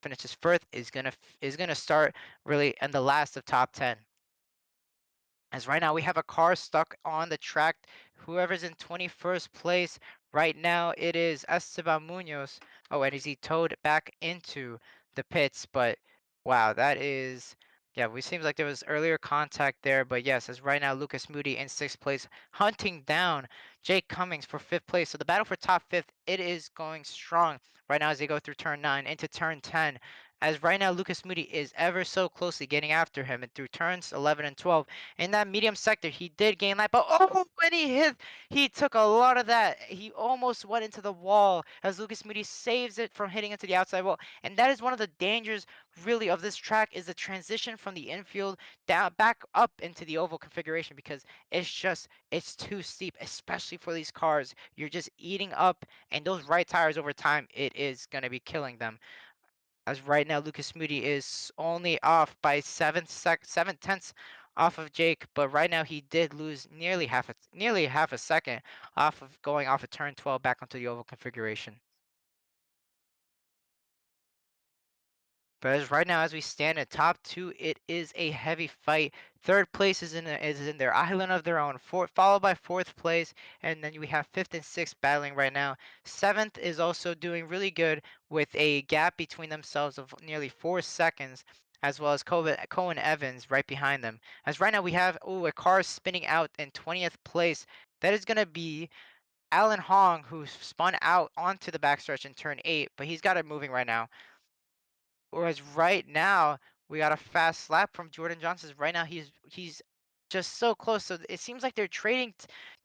finishes first is gonna start really in the last of top 10. As right now we have a car stuck on the track. Whoever's in 21st place right now, it is Esteban Munoz. Oh, and is he towed back into the pits? But wow, that is, yeah, we seems like there was earlier contact there. But yes, as right now Lucas Moody in 6th place, hunting down Jake Cummings for 5th place. So the battle for top 5th, it is going strong right now as they go through turn 9 into turn 10. As right now Lucas Moody is ever so closely getting after him, and through turns 11 and 12 in that medium sector, he did gain life, but oh, when he took a lot of that. He almost went into the wall as Lucas Moody saves it from hitting into the outside wall. And that is one of the dangers, really, of this track is the transition from the infield down back up into the oval configuration, because it's too steep, especially for these cars. You're just eating up, and those right tires over time, it is gonna be killing them. As right now, Lucas Moody is only off by 7 tenths off of Jake, but right now he did lose nearly half a second off of going off of turn 12 back onto the oval configuration. But as right now, as we stand at top two, it is a heavy fight. Third place is in their island of their own, followed by fourth place, and then we have fifth and sixth battling right now. Seventh is also doing really good with a gap between themselves of nearly 4 seconds, as well as Cohen Evans right behind them. As right now we have a car spinning out in 20th place. That is gonna be Alan Hong, who spun out onto the backstretch in turn 8, but he's got it moving right now. Whereas right now we got a fast lap from Jordan Johnson. Right now he's just so close. So it seems like they're trading,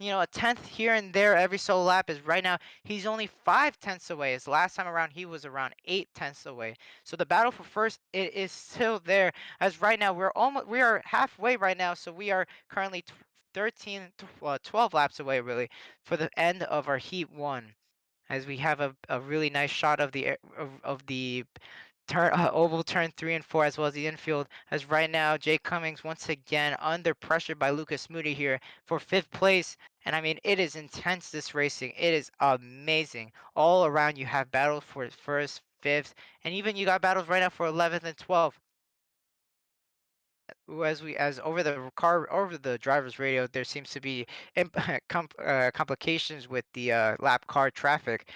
a tenth here and there every so lap. Is right now he's only 5 tenths away. As last time around he was around 8 tenths away. So the battle for first, it is still there. As right now we are halfway right now. So we are currently 12 laps away really for the end of our heat one. As we have a really nice shot of the oval turn 3 and 4, as well as the infield. As right now, Jake Cummings once again under pressure by Lucas Moody here for 5th place. And I mean, it is intense, this racing. It is amazing. All around, you have battles for first, fifth, and even you got battles right now for 11th and 12th. As over the driver's radio, there seems to be complications with the lap car traffic.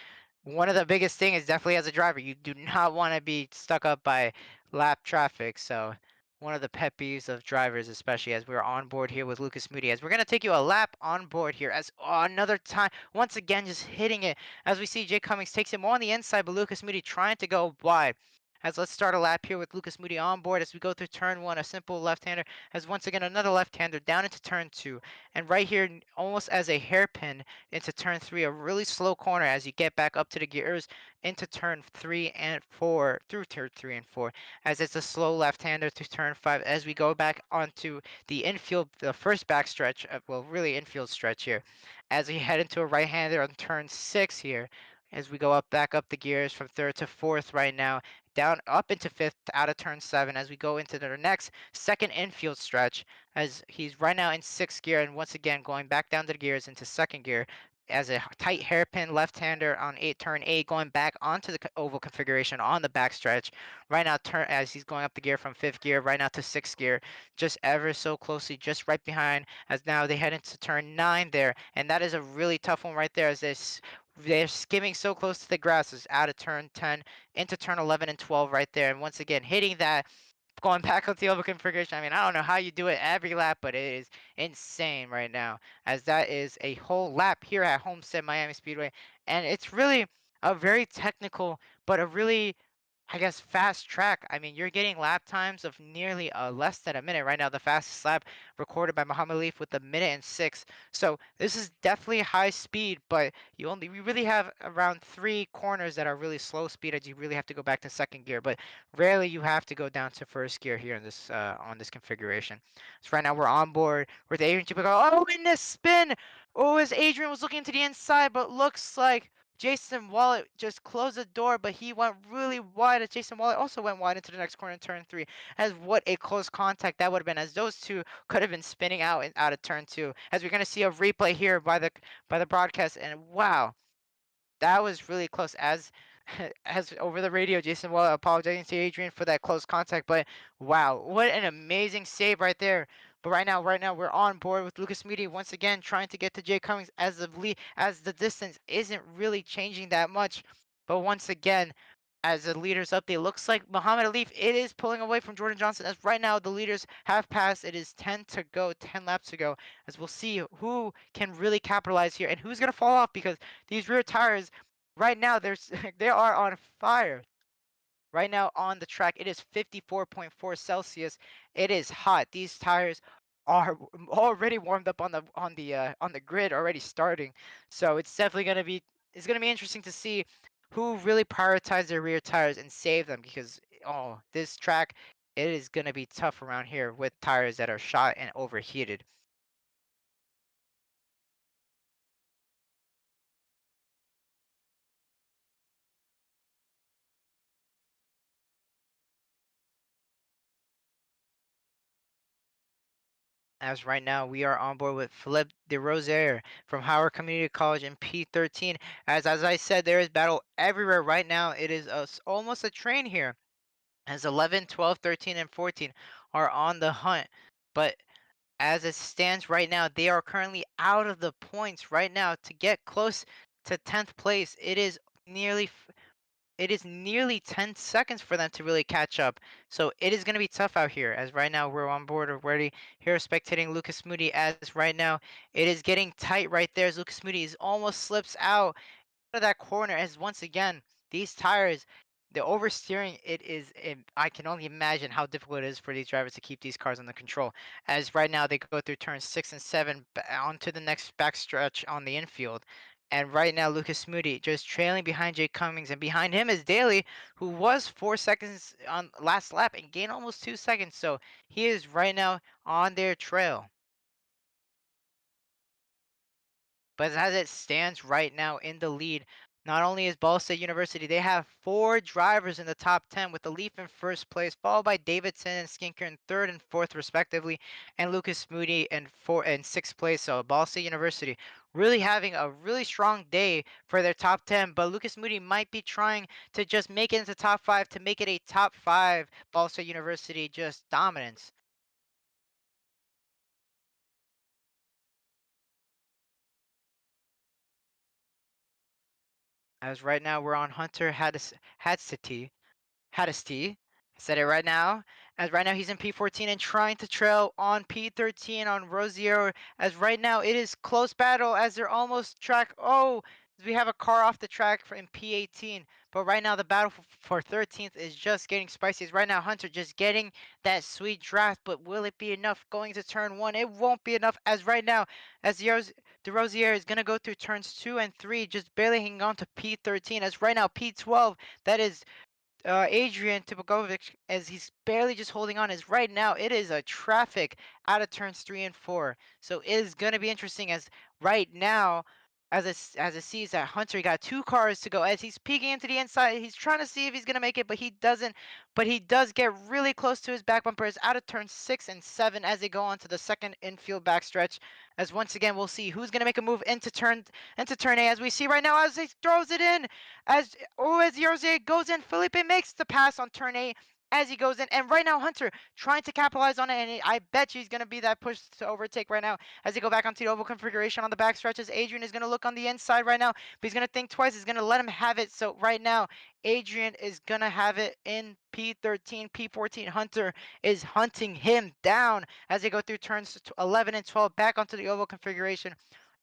One of the biggest thing is definitely as a driver, you do not want to be stuck up by lap traffic. So one of the pet peeves of drivers, especially as we're on board here with Lucas Moody, as we're gonna take you a lap on board here. As another time, once again, just hitting it. As we see, Jake Cummings takes him on the inside, but Lucas Moody trying to go wide. As let's start a lap here with Lucas Moody on board as we go through turn 1, a simple left-hander, as once again another left-hander down into turn 2, and right here almost as a hairpin into turn 3, a really slow corner as you get back up to the gears into turn 3 and 4, through turn 3 and 4, as it's a slow left-hander to turn 5, as we go back onto the infield, the first back stretch, well, really infield stretch here, as we head into a right-hander on turn 6 here, as we go back up the gears from third to fourth right now, down up into fifth out of turn 7 as we go into the next second infield stretch, as he's right now in 6th gear, and once again going back down to the gears into 2nd gear as a tight hairpin left-hander on turn 8, going back onto the oval configuration on the backstretch right now, turn as he's going up the gear from 5th gear right now to 6th gear, just ever so closely, just right behind, as now they head into turn 9 there, and that is a really tough one right there, as they're skimming so close to the grass, is out of turn 10 into turn 11 and 12 right there. And once again, hitting that, going back on the oval configuration. I mean, I don't know how you do it every lap, but it is insane right now, as that is a whole lap here at Homestead-Miami Speedway. And it's really a very technical, but a really, I guess, fast track. I mean, you're getting lap times of nearly less than a minute right now. The fastest lap recorded by Muhammad Leaf with 1 minute and 6. So this is definitely high speed, but we really have around 3 corners that are really slow speed, as you really have to go back to 2nd gear. But rarely you have to go down to 1st gear here in this on this configuration. So right now we're on board with Adrian Chupaco. Oh, in this spin! Oh, as Adrian was looking to the inside, but looks like Jason Wallet just closed the door, but he went really wide, as Jason Wallet also went wide into the next corner in turn 3. As what a close contact that would have been, as those two could have been spinning out of turn 2. As we're gonna see a replay here by the broadcast, and wow, that was really close. As as over the radio, Jason Well apologizing to Adrian for that close contact. But wow, what an amazing save right there. But right now, we're on board with Lucas Media once again, trying to get to Jay Cummings as the lead, as the distance isn't really changing that much. But once again, as the leaders update, looks like Muhammad Alif it is pulling away from Jordan Johnson. As right now the leaders have passed. It is 10 to go, 10 laps to go. As we'll see who can really capitalize here and who's gonna fall off because these rear tires right now there's they are on fire. Right now on the track, it is 54.4 Celsius. It is hot. These tires are already warmed up on the grid, already starting. So it's gonna be interesting to see who really prioritize their rear tires and save them because this track it is gonna be tough around here with tires that are shot and overheated. As right now we are on board with Philip de Rosier from Howard Community College in P13. As I said, there is battle everywhere right now. It is almost a train here. As 11, 12, 13, and 14 are on the hunt. But as it stands right now, they are currently out of the points right now to get close to 10th place. Nearly it is nearly 10 seconds for them to really catch up. So it is going to be tough out here. As right now we're on board already here spectating Lucas Moody. As right now it is getting tight right there as Lucas Moody is almost slips out of that corner. As once again these tires, the oversteering, I can only imagine how difficult it is for these drivers to keep these cars under control. As right now they go through turns 6 and 7 onto the next backstretch on the infield. And right now, Lucas Moody just trailing behind Jake Cummings, and behind him is Daly, who was 4 seconds on last lap and gained almost 2 seconds. So he is right now on their trail. But as it stands right now in the lead, not only is Ball State University, they have four drivers in the top 10 with the Leaf in first place, followed by Davidson and Skinker in third and fourth respectively, and Lucas Moody in sixth place. So Ball State University really having a really strong day for their top 10, but Lucas Moody might be trying to just make it into top five to make it a top five Ball State University just dominance. As right now we're on Hunter Hadsity. Hardesty. I said it right now. As right now he's in P14 and trying to trail on P13 on Rosier. As right now it is close battle as they're almost track. Oh, we have a car off the track in P18. But right now the battle for 13th is just getting spicy. As right now Hunter just getting that sweet draft. But will it be enough going to turn one? It won't be enough. As right now, as De Rosier is going to go through turns 2 and 3, just barely hanging on to P13. As right now P12, that is Adrian Tipogovic, as he's barely just holding on, is right now it is a traffic out of turns 3 and 4. So it is going to be interesting as right now, as it sees that Hunter got two cars to go as he's peeking into the inside. He's trying to see if he's going to make it, but he doesn't. But he does get really close to his back bumper. Is out of turns 6 and 7 as they go on to the second infield backstretch. As once again we'll see who's going to make a move into turn A. As we see right now as he throws it in. As Jose goes in, Felipe makes the pass on turn 8 as he goes in. And right now, Hunter trying to capitalize on it. And I bet you he's going to be that push to overtake right now as they go back onto the oval configuration on the back stretches. Adrian is going to look on the inside right now, but he's going to think twice. He's going to let him have it. So right now, Adrian is going to have it in P13, P14. Hunter is hunting him down as they go through turns 11 and 12 back onto the oval configuration.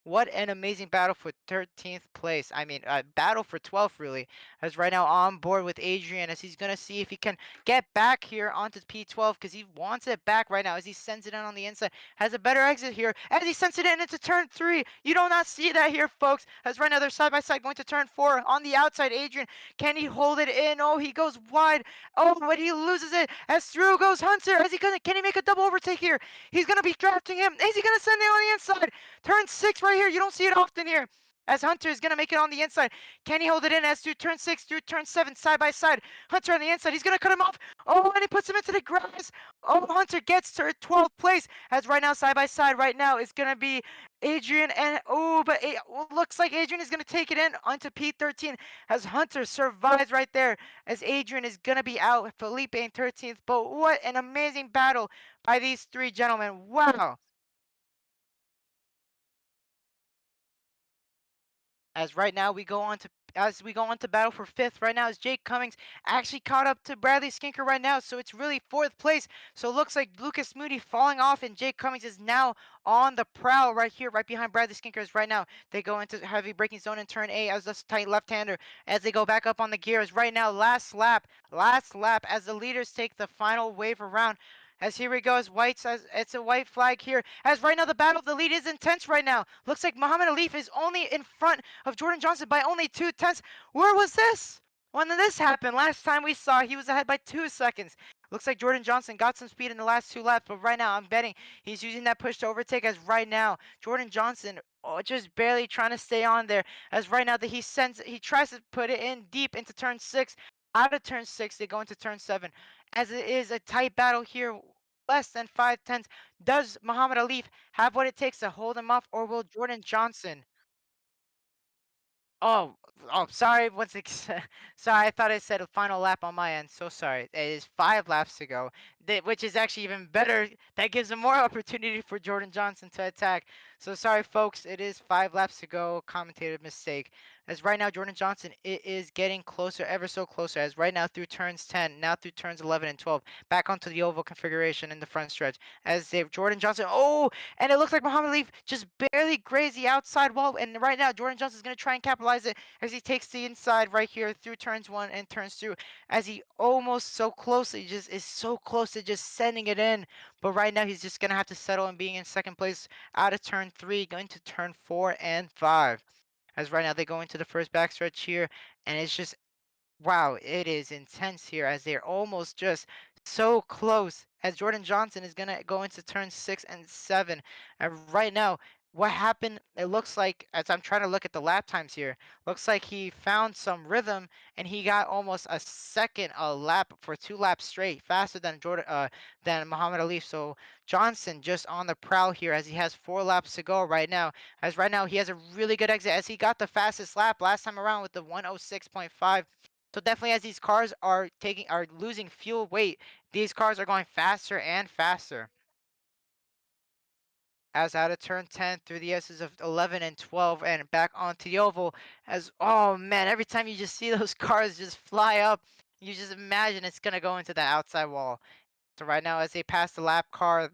What an amazing battle for 13th place. I mean, battle for 12th, really. As right now on board with Adrian, as he's going to see if he can get back here onto P12 because he wants it back right now as he sends it in on the inside. Has a better exit here as he sends it in into turn 3. You do not see that here, folks. As right now they're side by side going to turn 4 on the outside. Adrian, can he hold it in? Oh, he goes wide. Oh, but he loses it as through goes Hunter. Can he make a double overtake here? He's going to be drafting him. Is he going to send it on the inside? Turn 6 right here. You don't see it often here. as Hunter is going to make it on the inside. Can he hold it in as through turn 6, through turn 7, side by side? Hunter on the inside. He's going to cut him off. Oh, and he puts him into the grass. Oh, Hunter gets to 12th place as right now, side by side, right now is going to be Adrian. And oh, but it looks like Adrian is going to take it in onto P13 as Hunter survives right there as Adrian is going to be out. Felipe in 13th. But what an amazing battle by these three gentlemen. Wow. As right now we go on to battle for fifth right now as Jake Cummings actually caught up to Bradley Skinker right now, so it's really fourth place. So it looks like Lucas Moody falling off and Jake Cummings is now on the prowl right here, right behind Bradley Skinkers right now. They go into heavy braking zone in turn A as this tight left-hander as they go back up on the gears right now. Last lap as the leaders take the final wave around. As here we go, as white says it's a white flag here. As right now the battle of the lead is intense right now. Looks like Muhammad Alif is only in front of Jordan Johnson by only 2 tenths. Where was this? When did this happen? Last time we saw he was ahead by 2 seconds. Looks like Jordan Johnson got some speed in the last 2 laps, but right now I'm betting he's using that push to overtake as right now Jordan Johnson just barely trying to stay on there as right now that he tries to put it in deep into turn 6. Out of turn 6, they go into turn 7 as it is a tight battle here, less than 5 tenths. Does Muhammad Alif have what it takes to hold him off, or will Jordan Johnson? Oh, oh, sorry. Once sorry, I thought I said a final lap on my end. So sorry. It is 5 laps to go, which is actually even better. That gives him more opportunity for Jordan Johnson to attack. So sorry, folks. It is 5 laps to go. Commentator mistake. As right now, Jordan Johnson it is getting closer, ever so closer. As right now through turns 10, now through turns 11 and 12, back onto the oval configuration in the front stretch. As they Jordan Johnson. Oh, and it looks like Muhammad Leaf just barely grazed the outside wall. And right now, Jordan Johnson is going to try and capitalize it as he takes the inside right here through turns 1 and turns 2. As he almost so closely just is so close to just sending it in. But right now, he's just going to have to settle on being in second place out of turn 3, going to turn 4 and 5. As right now, they go into the first backstretch here. And it's just wow, it is intense here as they're almost just so close as Jordan Johnson is going to go into turn 6 and 7. And right now, what happened, it looks like, as I'm trying to look at the lap times here, looks like he found some rhythm and he got almost a second a lap for 2 laps straight, faster than than Muhammad Ali. So Johnson just on the prowl here as he has 4 laps to go right now. As right now he has a really good exit as he got the fastest lap last time around with the 106.5. So definitely as these cars are losing fuel weight, these cars are going faster and faster. As out of turn 10 through the S's of 11 and 12 and back onto the oval as oh man, every time you just see those cars just fly up, you just imagine it's gonna go into the outside wall. So right now as they pass the lap car,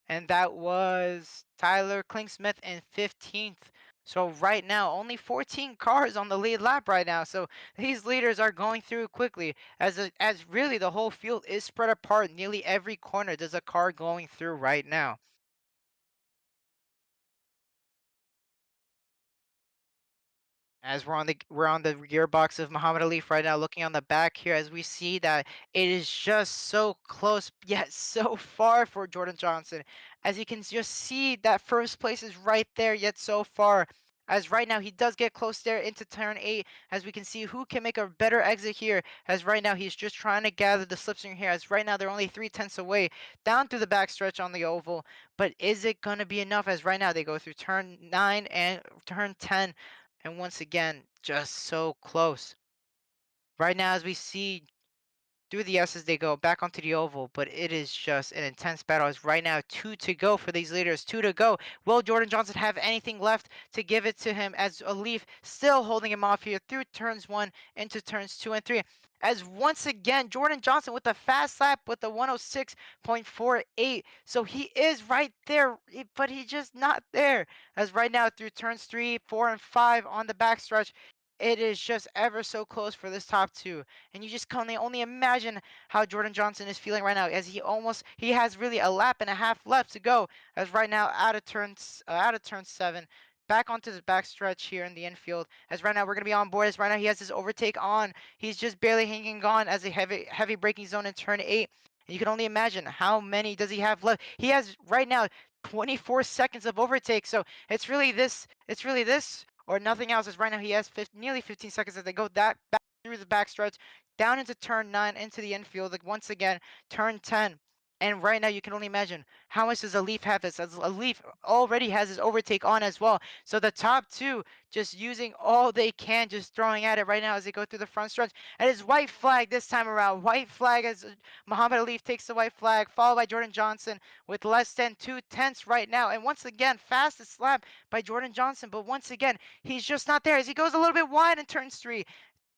and that was Tyler Klingsmith in 15th. So right now, only 14 cars on the lead lap right now. So these leaders are going through quickly as really the whole field is spread apart. Nearly every corner there's a car going through right now. As we're on the gearbox of Muhammad Ali right now, looking on the back here, as we see that it is just so close yet so far for Jordan Johnson. As you can just see that first place is right there yet so far. As right now he does get close there into turn 8, as we can see who can make a better exit here. As right now he's just trying to gather the slipstream here. As right now they're only 3 tenths away down through the backstretch on the oval. But is it gonna be enough? As right now they go through turn 9 and turn 10. And once again, just so close. Right now, as we see through the S's, they go back onto the oval, but it is just an intense battle. As right now, 2 to go for these leaders, 2 to go. Will Jordan Johnson have anything left to give it to him as Alif still holding him off here through turns 1 into turns 2 and 3? As once again, Jordan Johnson with the fast lap with the 106.48. So he is right there, but he's just not there. As right now, through turns 3, 4, and 5 on the backstretch, it is just ever so close for this top 2. And you just can only imagine how Jordan Johnson is feeling right now as he has really a lap and a half left to go as right now out of turn 7 back onto the back stretch here in the infield as right now we're going to be on board as right now he has his overtake on. He's just barely hanging on as a heavy braking zone in turn 8. And you can only imagine how many does he have left. He has right now 24 seconds of overtake. So it's really this or nothing else. As right now he has nearly 15 seconds as they go that back through the backstretch, down into turn 9, into the infield. Like once again, turn 10. And right now you can only imagine how much does a Leaf have this? As a Leaf already has his overtake on as well. So the top two just using all they can, just throwing at it right now as they go through the front stretch. And it's white flag this time around. White flag as Muhammad Ali takes the white flag, followed by Jordan Johnson with less than 2/10 right now. And once again, fastest lap by Jordan Johnson. But once again, he's just not there as he goes a little bit wide in turns 3,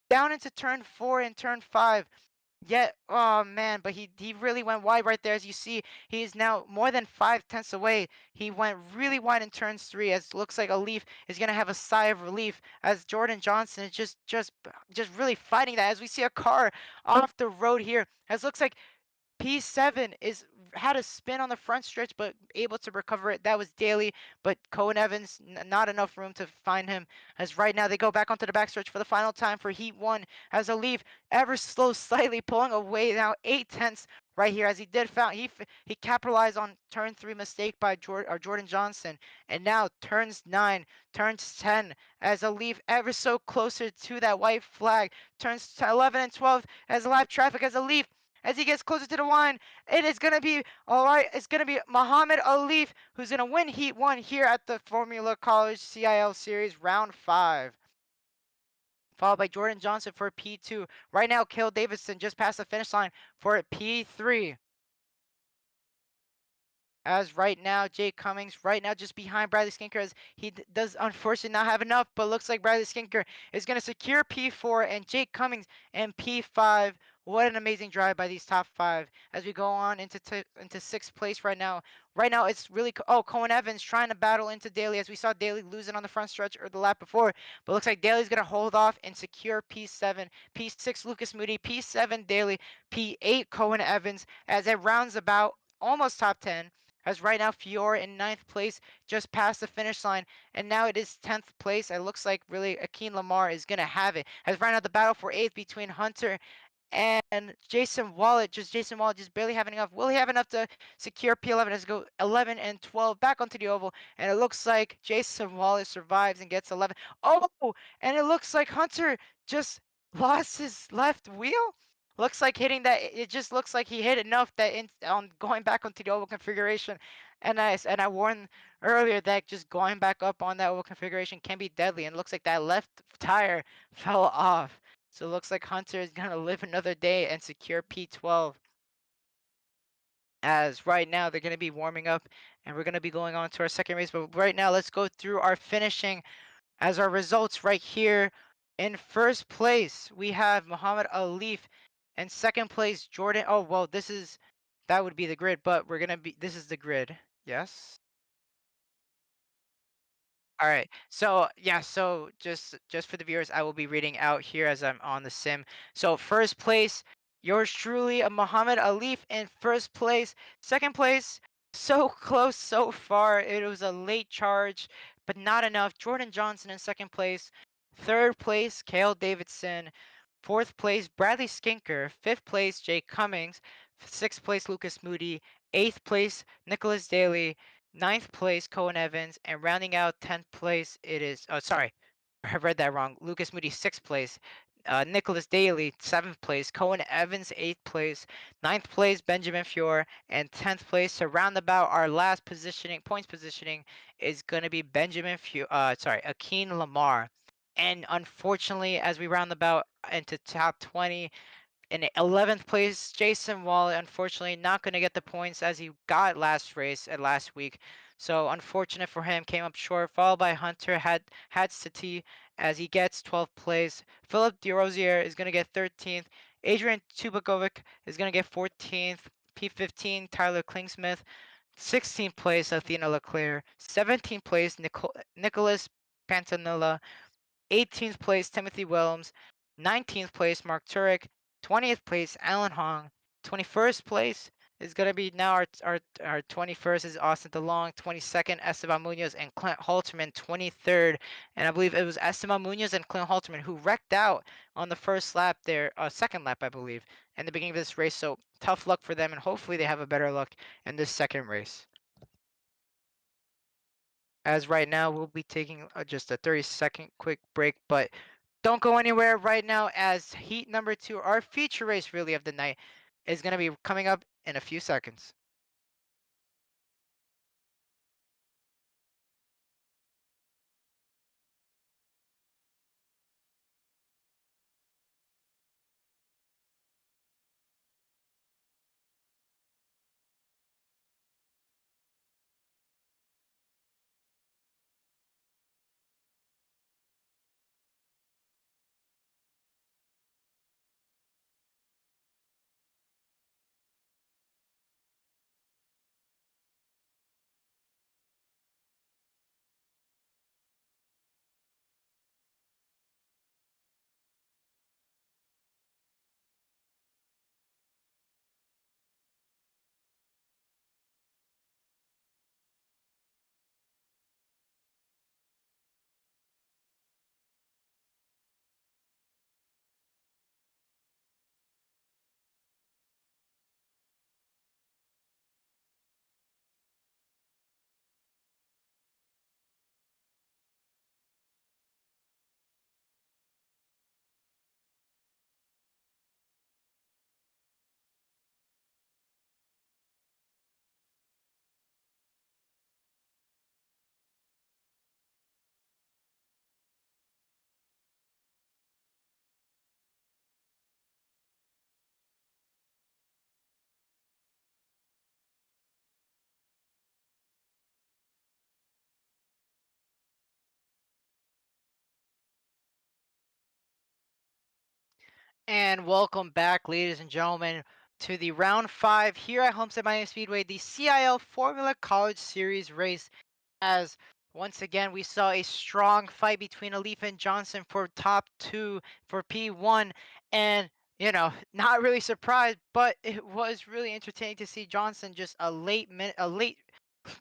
down into turn 4 and turn 5. Yeah, oh man, but he really went wide right there. As you see, he is now more than 5/10 away. He went really wide in turns 3, as looks like a Leaf is gonna have a sigh of relief as Jordan Johnson is just really fighting that. As we see a car off the road here, as looks like P7 is had a spin on the front stretch, but able to recover it. That was Daly, but Cohen Evans, not enough room to find him. As right now they go back onto the backstretch for the final time for Heat 1 as a Leaf ever slow slightly pulling away now 8/10 right here as he did found he capitalized on turn 3 mistake by Jordan Johnson, and now turns 9, turns 10 as a Leaf ever so closer to that white flag, turns 11 and 12 as live traffic as a Leaf as he gets closer to the line. It is going to be, all right, it's going to be Muhammad Ali who's going to win Heat 1 here at the Formula College CIL Series Round 5. Followed by Jordan Johnson for P2. Right now, Cale Davidson just passed the finish line for P3. As right now, Jake Cummings, right now just behind Bradley Skinker, as he does unfortunately not have enough, but looks like Bradley Skinker is going to secure P4 and Jake Cummings and P5. What an amazing drive by these top 5 as we go on into 6th place right now. Right now, it's really Cohen Evans trying to battle into Daly as we saw Daly losing on the front stretch or the lap before, but looks like Daly's going to hold off and secure P7, P6 Lucas Moody, P7 Daly, P8 Cohen Evans as it rounds about almost top 10. As right now, Fiore in 9th place, just past the finish line, and now it is 10th place. It looks like really Akeem Lamar is going to have it. As right now, the battle for 8th between Hunter and Jason Wallet, Jason Wallet just barely having enough. Will he have enough to secure P11 as go 11 and 12 back onto the oval? And it looks like Jason Wallet survives and gets 11. Oh, and it looks like Hunter just lost his left wheel. Looks like hitting that. It just looks like he hit enough that on going back onto the oval configuration. And I warned earlier that just going back up on that oval configuration can be deadly. And it looks like that left tire fell off. So it looks like Hunter is going to live another day and secure P12. As right now they're going to be warming up and we're going to be going on to our second race. But right now, let's go through our finishing as our results right here. In first place, we have Muhammad Ali. In second place, Jordan. Oh, well, that would be the grid, but this is the grid. Yes. All right. So yeah, so just for the viewers, I will be reading out here as I'm on the sim. So first place, yours truly, a Muhammad Ali in first place. Second place, so close so far. It was a late charge, but not enough. Jordan Johnson in second place. Third place, Cale Davidson. Fourth place, Bradley Skinker. Fifth place, Jake Cummings. Sixth place, Lucas Moody. Eighth place, Nicholas Daly. Ninth place, Cohen Evans, and rounding out 10th place, it is. Oh, sorry, I read that wrong. Lucas Moody, 6th place. Nicholas Daly, 7th place. Cohen Evans, 8th place. Ninth place, Benjamin Fiore, and 10th place. To round about our last points positioning, is going to be Akeem Lamar. And unfortunately, as we round about into top 20, in 11th place, Jason Wallet, unfortunately not going to get the points as he got last race at last week. So unfortunate for him, came up short, followed by Hunter Hadsati as he gets 12th place. Philip DeRosier is going to get 13th. Adrian Tubakovic is going to get 14th. P15, Tyler Klingsmith. 16th place, Athena Leclerc. 17th place, Nicholas Pantanilla. 18th place, Timothy Williams. 19th place, Mark Turek. 20th place, Alan Hong. 21st place is going to be now our 21st is Austin DeLong. 22nd, Esteban Munoz and Clint Halterman. 23rd, and I believe it was Esteban Munoz and Clint Halterman who wrecked out on the first lap there, second lap, I believe, in the beginning of this race. So tough luck for them, and hopefully they have a better luck in this second race. As right now, we'll be taking just a 30-second quick break, but don't go anywhere right now as heat number 2, our feature race really of the night, is going to be coming up in a few seconds. And welcome back, ladies and gentlemen, to the round 5 here at Homestead-Miami Speedway, the CIL Formula College Series race. As once again, we saw a strong fight between Alif and Johnson for top 2 for P1. And, not really surprised, but it was really entertaining to see Johnson just a late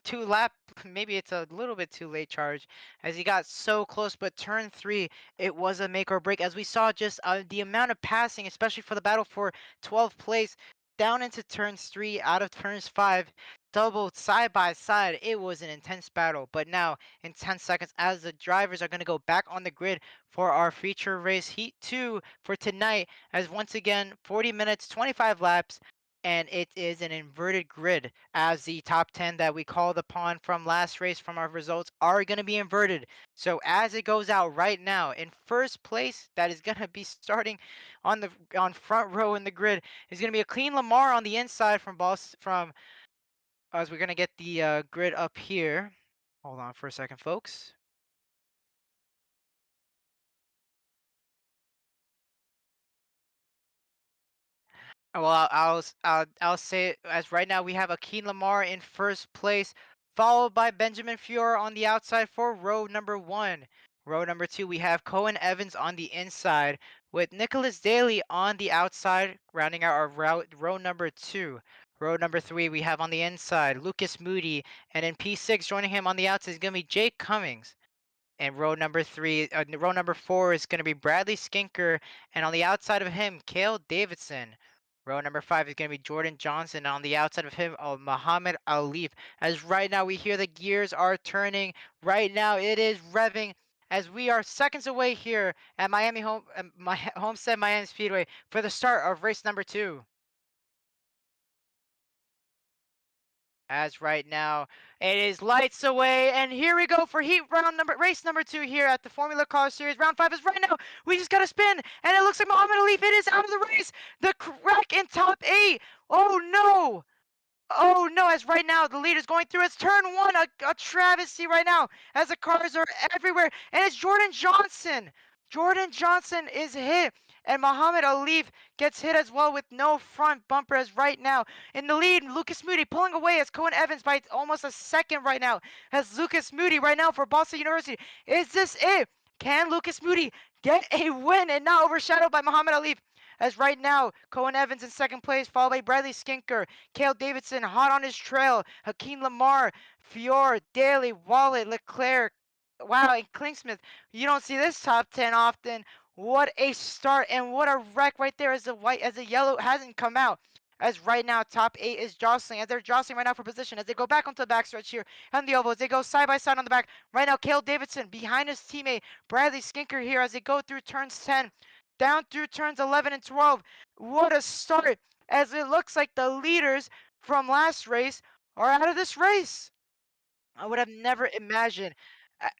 2 lap, maybe it's a little bit too late charge, as he got so close. But turn 3, it was a make or break, as we saw just the amount of passing, especially for the battle for 12th place, down into turns 3 out of turns 5, double side by side. It was an intense battle. But now in 10 seconds, as the drivers are going to go back on the grid for our feature race heat 2 for tonight, as once again 40 minutes, 25 laps, and it is an inverted grid, as the top 10 that we called upon from last race from our results are going to be inverted. So as it goes out right now, in first place, that is going to be starting on front row in the grid, is going to be a clean Lamar on the inside from as we're going to get the grid up here. Hold on for a second, folks. Well, I'll say it as right now we have Akeem Lamar in first place, followed by Benjamin Fior on the outside for row number 1. Row number 2, we have Cohen Evans on the inside, with Nicholas Daly on the outside, rounding out our row number 2. Row number 3, we have on the inside Lucas Moody, and in P6 joining him on the outside is going to be Jake Cummings. And row number 4 is going to be Bradley Skinker, and on the outside of him, Cale Davidson. Row number 5 is going to be Jordan Johnson, and on the outside of him, Muhammad Alif. As right now we hear the gears are turning. Right now it is revving, as we are seconds away here at Homestead Miami Speedway for the start of race number 2. As right now it is lights away, and here we go for race number 2 here at the Formula Car Series. Round 5 is right now. We just got to spin, and it looks like Muhammad Alif, it is out of the race. The crack in top 8. Oh no. Oh no, as right now the lead is going through its turn 1, a travesty right now, as the cars are everywhere, and it's Jordan Johnson. Jordan Johnson is hit, and Muhammad Alif gets hit as well with no front bumper. As right now in the lead, Lucas Moody pulling away as Cohen Evans by almost a second right now, as Lucas Moody right now for Boston University. Is this it? Can Lucas Moody get a win and not overshadowed by Muhammad Alif? As right now, Cohen Evans in second place, followed by Bradley Skinker, Cale Davidson hot on his trail, Hakeem Lamar, Fior, Daly, Wallet, Leclerc. Wow, and Klingsmith. You don't see this top 10 often. What a start, and what a wreck right there, as the yellow hasn't come out. As right now, top 8 is jostling. As they're jostling right now for position. As they go back onto the backstretch here on the ovals. They go side by side on the back. Right now, Cale Davidson behind his teammate Bradley Skinker here as they go through turns 10, down through turns 11 and 12. What a start! As it looks like the leaders from last race are out of this race. I would have never imagined.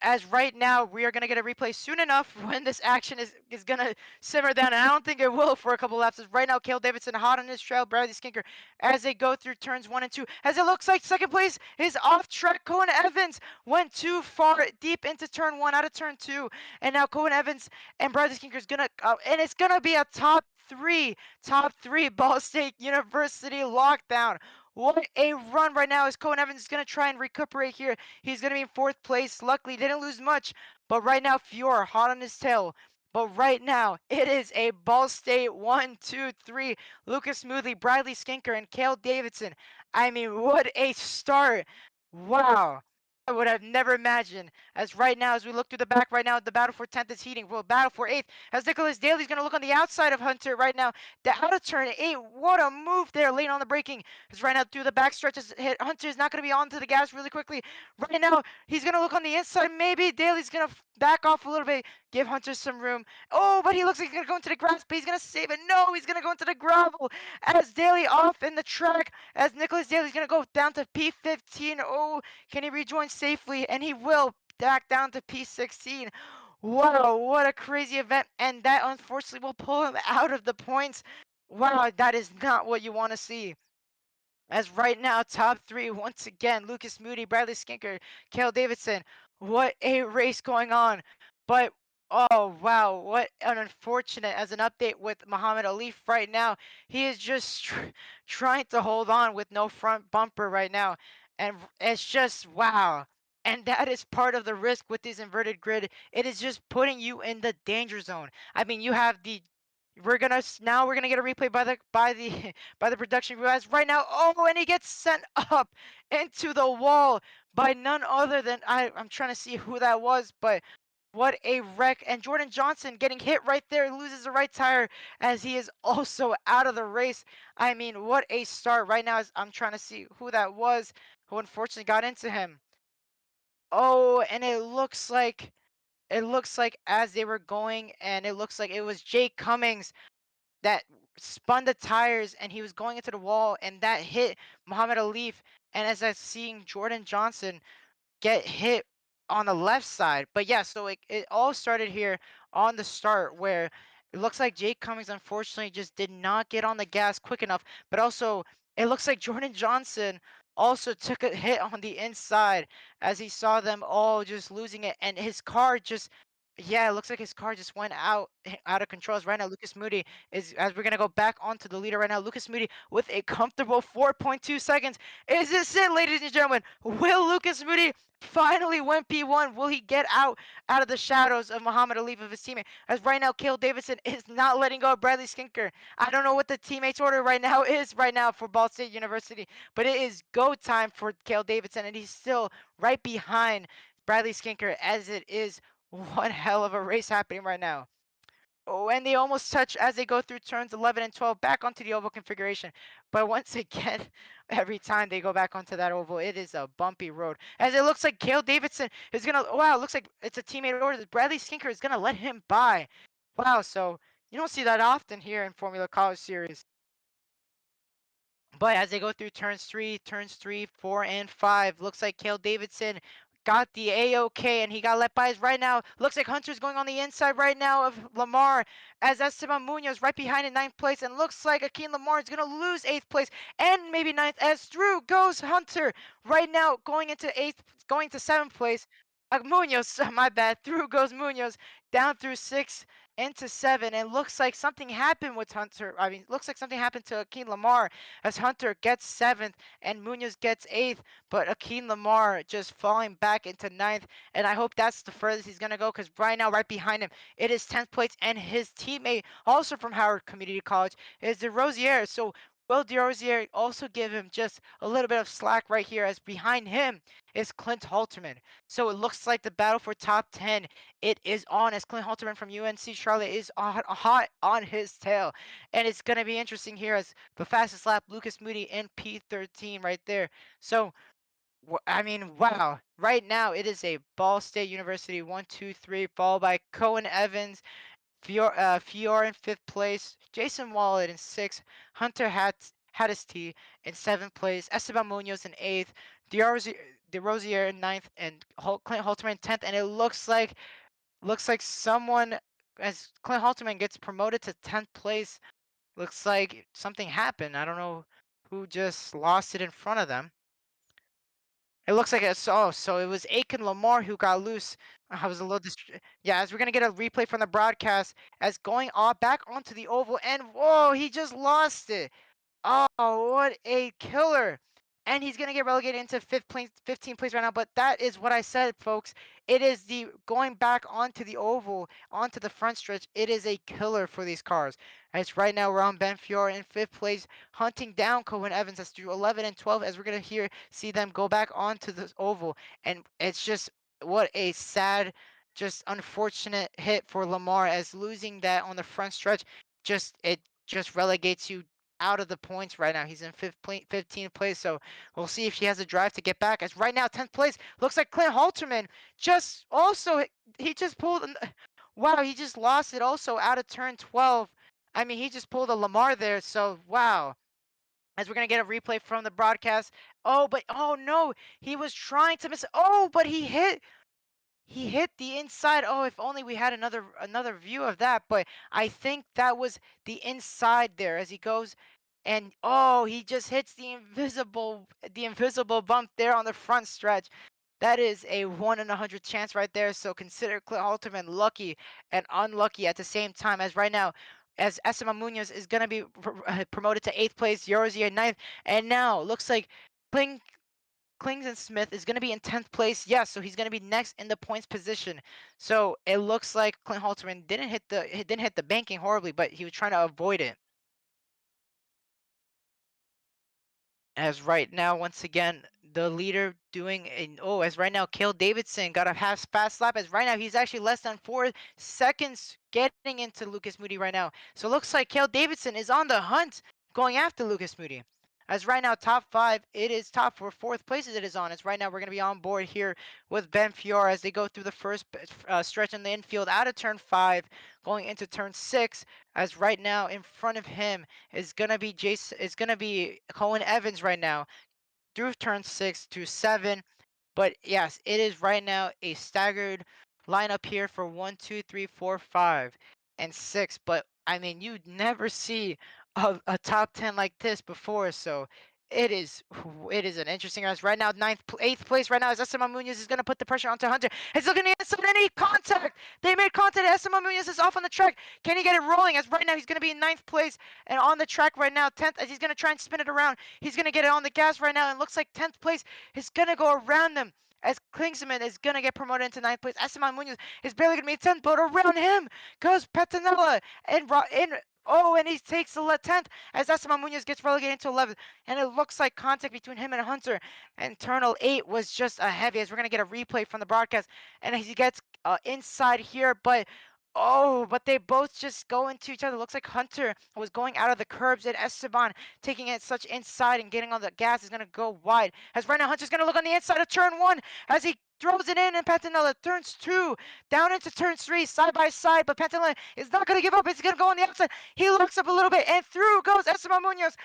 As right now, we are going to get a replay soon enough when this action is going to simmer down. And I don't think it will for a couple laps. As right now, Cale Davidson hot on his trail, Bradley Skinker, as they go through turns 1 and 2. As it looks like second place is off track. Cohen Evans went too far deep into turn 1, out of turn 2. And now Cohen Evans and Bradley Skinker is going to, and it's going to be a top three Ball State University lockdown. What a run right now as Cohen Evans is going to try and recuperate here. He's going to be in fourth place. Luckily, didn't lose much. But right now, Fior hot on his tail. But right now, it is a Ball State 1, 2, 3. Lucas Smoothley, Bradley Skinker, and Cale Davidson. I mean, what a start. Wow. I would have never imagined. As right now, as we look through the back right now, the battle for 10th is heating. Well, battle for 8th. As Nicholas Daly's going to look on the outside of Hunter right now. The out of turn 8. What a move there, late on the braking. As right now, through the back stretches, Hunter is not going to be onto the gas really quickly. Right now, he's going to look on the inside. Maybe Daly's going to back off a little bit, give Hunter some room. Oh, but he looks like he's going to go into the grass, but he's going to save it. No, he's going to go into the gravel. As Daly off in the track, as Nicholas Daly's going to go down to P15. Oh, can he rejoin safely? And he will back down to P16. Wow, what a crazy event. And that unfortunately will pull him out of the points. Wow, that is not what you want to see. As right now, top 3 once again, Lucas Moody, Bradley Skinker, Cale Davidson. What a race going on. But oh wow, what an unfortunate as an update with Muhammad Alif right now. He is just trying to hold on with no front bumper right now. And it's just wow. And that is part of the risk with this inverted grid. It is just putting you in the danger zone. I mean, you have the now we're gonna get a replay by the by the production crew as right now. Oh, and he gets sent up into the wall by none other than I'm trying to see who that was, but what a wreck. And Jordan Johnson getting hit right there, loses the right tire as he is also out of the race. I mean, what a start right now as I'm trying to see who that was who unfortunately got into him. Oh, and it looks like as they were going, and it looks like it was Jake Cummings that spun the tires and he was going into the wall and that hit Muhammad Alif. And as I seeing Jordan Johnson get hit on the left side. But yeah, so it all started here on the start where it looks like Jake Cummings unfortunately just did not get on the gas quick enough. But also, it looks like Jordan Johnson also took a hit on the inside as he saw them all just losing it. And his car just, yeah, it looks like his car just went out of control. As right now, Lucas Moody is, as we're going to go back onto the leader right now, Lucas Moody with a comfortable 4.2 seconds. Is this it, ladies and gentlemen? Will Lucas Moody finally win P1? Will he get out of the shadows of Muhammad Ali of his teammate? As right now, Cale Davidson is not letting go of Bradley Skinker. I don't know what the teammates order right now is right now for Ball State University, but it is go time for Cale Davidson, and he's still right behind Bradley Skinker as it is one hell of a race happening right now. Oh, and they almost touch as they go through turns 11 and 12 back onto the oval configuration. But once again, every time they go back onto that oval, it is a bumpy road. As it looks like Cale Davidson is going to, wow, it looks like it's a teammate order. Bradley Skinker is going to let him by. Wow, so you don't see that often here in Formula College Series. But as they go through turns three, 4, and 5, looks like Cale Davidson got the A-OK, and he got let by his right now. Looks like Hunter's going on the inside right now of Lamar, as Esteban Munoz right behind in 9th place, and looks like Akeem Lamar is going to lose 8th place, and maybe 9th, as through goes Hunter right now, going into 8th, going to 7th place. Munoz, my bad, through goes Munoz, down through 6, into 7, and looks like something happened with Hunter. I mean, looks like something happened to Akeem Lamar as Hunter gets 7th and Munoz gets 8th, but Akeem Lamar just falling back into 9th, and I hope that's the furthest he's going to go because right now, right behind him, it is 10th place, and his teammate, also from Howard Community College, is the Rosier. So Will DeRozier also give him just a little bit of slack right here, as behind him is Clint Halterman. So it looks like the battle for top 10, it is on, as Clint Halterman from UNC Charlotte is hot on his tail. And it's going to be interesting here as the fastest lap, Lucas Moody in P13 right there. So, I mean, wow. Right now, it is a Ball State University 1-2-3, followed by Cohen Evans, Fior in fifth place, Jason Wallet in sixth, Hunter Hadisty in seventh place, Esteban Munoz in eighth, DeRozier, DeRozier in ninth, and Clint Halterman in 10th. And it looks like someone, as Clint Halterman gets promoted to 10th place, looks like something happened. I don't know who just lost it in front of them. It looks like it's, oh, so it was Aiken Lamar who got loose. I was a little yeah, as we're gonna get a replay from the broadcast, as going on back onto the oval, and whoa, he just lost it. Oh, what a killer. And he's going to get relegated into 15th place right now. But that is what I said, folks. It is the going back onto the oval, onto the front stretch. It is a killer for these cars. As right now we're on Ben Fiore in fifth place, hunting down Cohen Evans. That's through 11 and 12. As we're going to see them go back onto the oval. And it's just what a sad, just unfortunate hit for Lamar, as losing that on the front stretch just relegates you out of the points right now. He's in 15th place, so we'll see if he has a drive to get back. As right now, 10th place looks like Clint Halterman just also he just pulled. Wow, he just lost it also out of turn 12. I mean, he just pulled a Lamar there. So wow. As we're gonna get a replay from the broadcast. Oh, but oh no, he was trying to miss. Oh, but he hit the inside. Oh, if only we had another view of that. But I think that was the inside there as he goes, and oh, he just hits the invisible bump there on the front stretch. That is a 1 in 100 chance right there. So consider Clint Halterman lucky and unlucky at the same time, as right now, as Esteban Munoz is going to be promoted to 8th place, Yorzi at 9th, and now looks like Kling Klingson Smith is going to be in 10th place. Yes, so he's going to be next in the points position. So it looks like Clint Halterman didn't hit the banking horribly, but he was trying to avoid it. As right now, once again, the leader doing as right now, Cale Davidson got a half fast lap. As right now, he's actually less than 4 seconds getting into Lucas Moody right now. So it looks like Cale Davidson is on the hunt going after Lucas Moody. As right now, top five, it is top for fourth places it is on. As right now, we're going to be on board here with Ben Fiore as they go through the first stretch in the infield out of turn 5, going into turn 6. As right now, in front of him is gonna be Cohen Evans right now through turn 6 to 7. But yes, it is right now a staggered lineup here for 1, 2, 3, 4, 5, and 6. But I mean, you'd never see a top 10 like this before. So it is an interesting race right now. Eighth place right now is Esteban Munoz is going to put the pressure onto Hunter. He's looking at inside any contact. They made contact. Esteban Munoz is off on the track. Can he get it rolling? As right now he's going to be in ninth place and on the track right now, 10th. As he's going to try and spin it around. He's going to get it on the gas right now, and looks like 10th place is going to go around them, as Klingsman is going to get promoted into ninth place. Esteban Munoz is barely going to be 10th, but around him goes Petanella and he takes the 10th, as Esteban Munoz gets relegated into 11th. And it looks like contact between him and Hunter and Turtle 8 was just a heavy, as we're going to get a replay from the broadcast. And he gets inside here, but they both just go into each other. Looks like Hunter was going out of the curbs, and Esteban taking it such inside and getting on the gas is going to go wide. As right now, Hunter's going to look on the inside of turn 1 as he throws it in, and Pantanella turns 2 down into turn 3 side by side. But Pantanella is not going to give up. It's going to go on the outside. He looks up a little bit, and through goes Esteban Munoz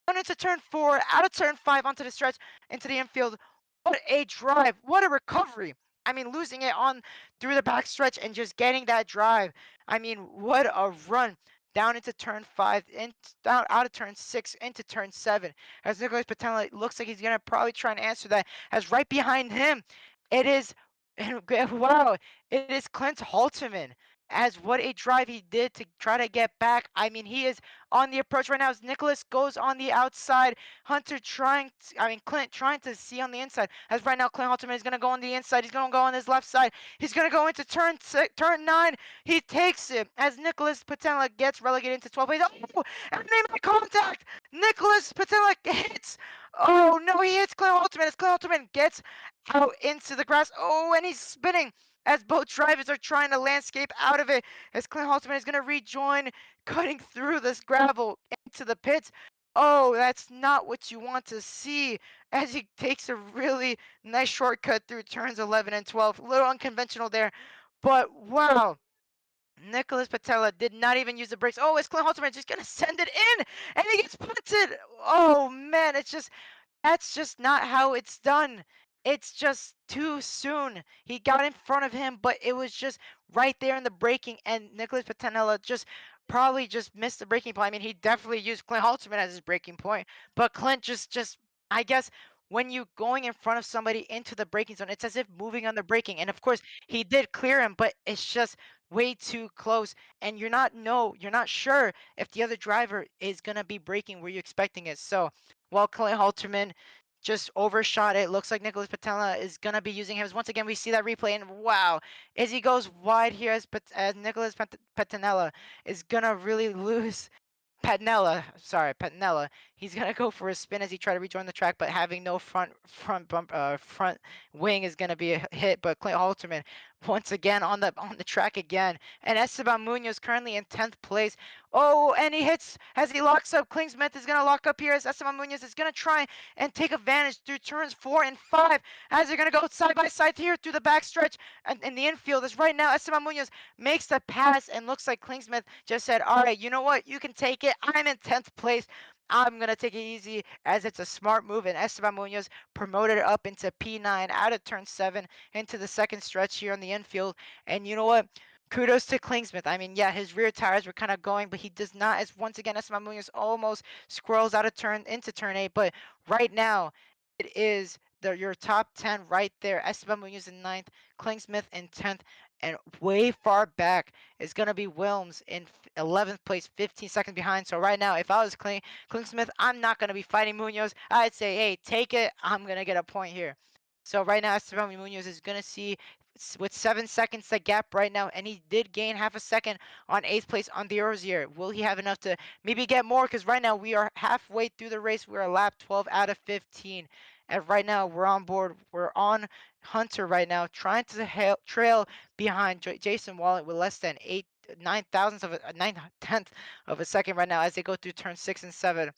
down into turn 4, out of turn 5 onto the stretch into the infield. What a drive! What a recovery! I mean, losing it on through the backstretch and just getting that drive. I mean, what a run down into turn 5, down out of turn 6 into turn 7. As Nicholas Patella looks like he's gonna probably try and answer that. As right behind him, it is wow, it is Clint Halterman. as what a drive he did to try to get back. I mean, he is on the approach right now as Nicholas goes on the outside. Hunter trying to, I mean, Clint trying to see on the inside. As right now, Clint Halterman is going to go on the inside. He's going to go on his left side. He's going to go into turn 9. He takes it as Nicholas Patella gets relegated into 12th place. Oh, and they make contact. Nicholas Patella hits. Oh, no, he hits Clint Halterman as Clint Halterman gets out into the grass. Oh, and he's spinning as both drivers are trying to landscape out of it, as Clint Halterman is going to rejoin, cutting through this gravel into the pits. Oh, that's not what you want to see as he takes a really nice shortcut through turns 11 and 12. A little unconventional there, but wow. Nicholas Patella did not even use the brakes. Oh, is Clint Halterman just going to send it in? And he gets punted. Oh, man, it's just that's just not how it's done. It's just too soon. He got in front of him, but it was just right there in the braking, and Nicholas Patanella just probably just missed the braking point. I mean, he definitely used Clint Halterman as his braking point, but Clint just I guess when you going in front of somebody into the braking zone, it's as if moving on the braking. And of course, he did clear him, but it's just way too close. And you're not sure if the other driver is gonna be braking where you're expecting it. So while Clint Halterman just overshot it. Looks like Nicholas Patella is gonna be using him. Once again, we see that replay, and wow, as he goes wide here, as Nicholas Patanella is gonna really lose Patnella. He's gonna go for a spin as he try to rejoin the track, but having no front wing is gonna be a hit. But Clint Halterman once again on the track again, and Esteban Munoz currently in 10th place. Oh, and he hits as he locks up. Klingsmith is gonna lock up here as Esteban Munoz is gonna try and take advantage through turns 4 and 5 as they're gonna go side by side here through the backstretch and in the infield. As right now Esteban Munoz makes the pass and looks like Klingsmith just said, all right, you know what? You can take it. I'm in 10th place. I'm going to take it easy as it's a smart move. And Esteban Munoz promoted up into P9 out of turn 7 into the second stretch here on the infield. And you know what? Kudos to Klingsmith. I mean, yeah, his rear tires were kind of going, but he does not. As once again, Esteban Munoz almost squirrels out of turn into turn 8. But right now, it is your top 10 right there. Esteban Munoz in ninth, Klingsmith in 10th, and way far back is going to be Wilms in 11th place, 15 seconds behind. So right now, if I was Klingsmith, I'm not going to be fighting Munoz. I'd say, hey, take it. I'm going to get a point here. So right now, Esteban Munoz is going to see with 7 seconds the gap right now, and he did gain half a second on 8th place on the Rozier. Will he have enough to maybe get more? Because right now we are halfway through the race. We're a lap 12 out of 15. And right now we're on board. We're on Hunter right now, trying to trail behind Jason Wallet with less than 9 tenths of a second right now as they go through turn 6 and 7,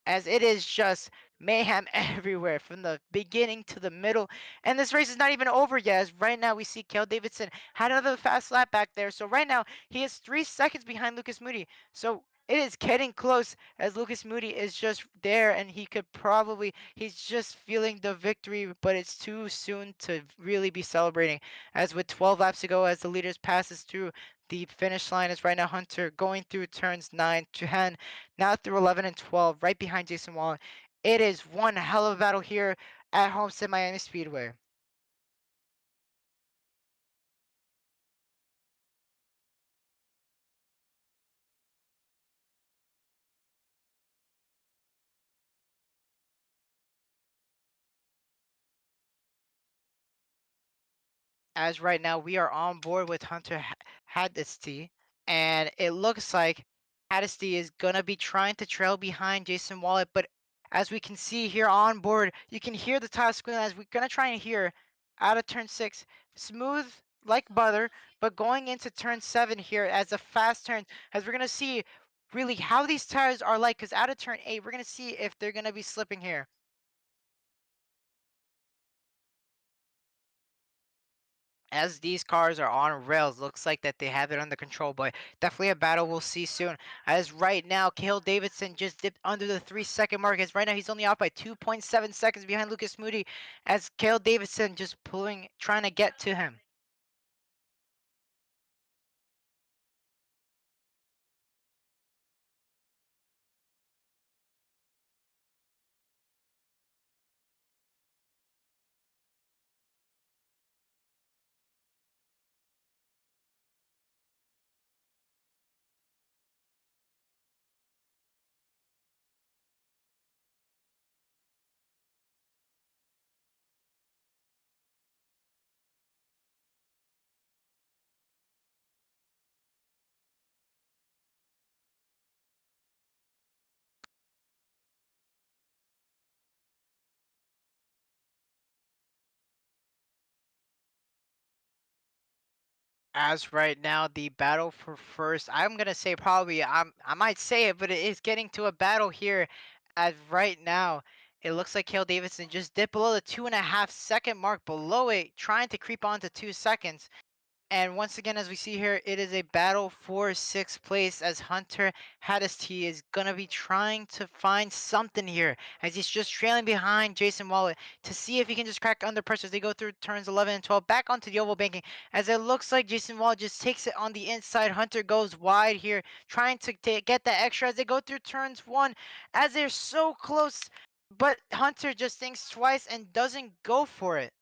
as it is just mayhem everywhere from the beginning to the middle. And this race is not even over yet, as right now we see Cale Davidson had another fast lap back there. So right now he is 3 seconds behind Lucas Moody. So it is getting close as Lucas Moody is just there, and he could probably, he's just feeling the victory, but it's too soon to really be celebrating. As with 12 laps to go, as the leaders passes through the finish line, is right now Hunter going through turns 9 to 10, now through 11 and 12, right behind Jason Wallen. It is one hell of a battle here at Homestead-Miami Speedway. As right now we are on board with Hunter Hadisty, and it looks like Hadisty is gonna be trying to trail behind Jason Wallet, but as we can see here on board, you can hear the tire squeal as we're gonna try and hear out of turn 6, smooth like butter, but going into turn 7 here as a fast turn, as we're gonna see really how these tires are like, because out of turn 8, we're gonna see if they're gonna be slipping here. As these cars are on rails, looks like that they have it under control, but definitely a battle we'll see soon. As right now, Cale Davidson just dipped under the 3 second mark. As right now he's only off by 2.7 seconds behind Lucas Moody. As Cale Davidson just pulling, trying to get to him. As right now, the battle for first, I'm gonna say probably I might say it, but it is getting to a battle here. As right now, it looks like Cale Davidson just dipped below the 2.5 second mark below it, trying to creep onto 2 seconds. And once again, as we see here, it is a battle for sixth place as Hunter Hadisti is going to be trying to find something here as he's just trailing behind Jason Wallet to see if he can just crack under pressure as they go through turns 11 and 12 back onto the oval banking as it looks like Jason Wallet just takes it on the inside. Hunter goes wide here trying to get that extra as they go through turns 1 as they're so close, but Hunter just thinks twice and doesn't go for it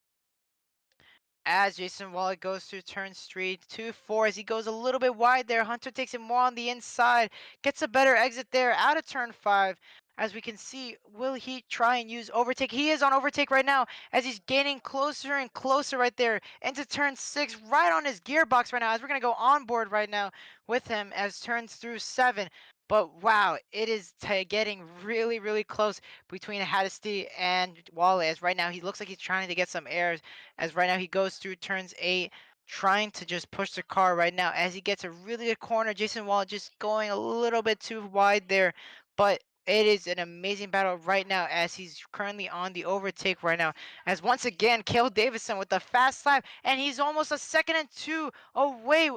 as Jason Wallach goes through turns 3, 2, 4, as he goes a little bit wide there. Hunter takes it more on the inside, gets a better exit there out of turn 5. As we can see, will he try and use overtake? He is on overtake right now as he's gaining closer and closer right there into turn 6, right on his gearbox right now. As we're going to go on board right now with him as turns through 7. But wow, it is getting really, really close between Hadisti and Wale. As right now, he looks like he's trying to get some air as right now he goes through turns 8, trying to just push the car right now as he gets a really good corner. Jason Wall just going a little bit too wide there, but it is an amazing battle right now as he's currently on the overtake right now. As once again, Cale Davison with the fast lap, and he's almost a second and 2 away.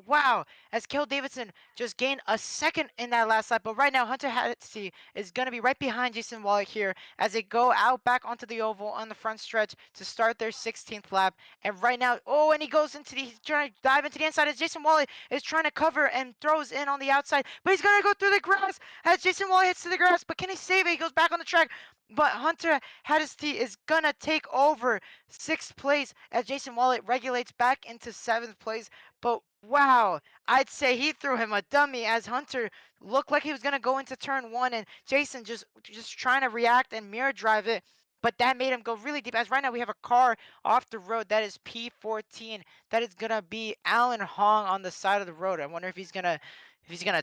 Wow, as Cale Davison just gained a second in that last lap. But right now, Hunter Hattie is going to be right behind Jason Wall here as they go out back onto the oval on the front stretch to start their 16th lap. And right now, oh, and he goes into the, he's trying to dive into the inside as Jason Wally is trying to cover and throws in on the outside, but he's going to go through the grass as Jason Wally hits to the grass, but can he save it? He goes back on the track. But Hunter Hadisti is going to take over 6th place as Jason Wallet regulates back into 7th place. But wow, I'd say he threw him a dummy as Hunter looked like he was going to go into turn 1 and Jason just trying to react and mirror drive it, but that made him go really deep. As right now we have a car off the road that is P14. That is gonna be Alan Hong on the side of the road. I wonder if he's gonna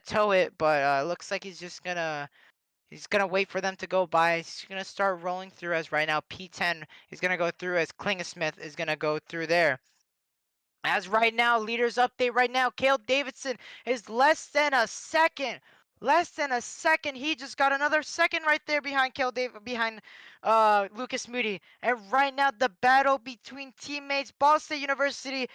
tow it, but looks like he's gonna wait for them to go by. He's gonna start rolling through as right now P10 is gonna go through as Klingesmith is gonna go through there. As right now, leaders update right now, Cale Davidson is less than a second. Less than a second. He just got another second right there behind behind Lucas Moody. And right now, the battle between teammates, Ball State University.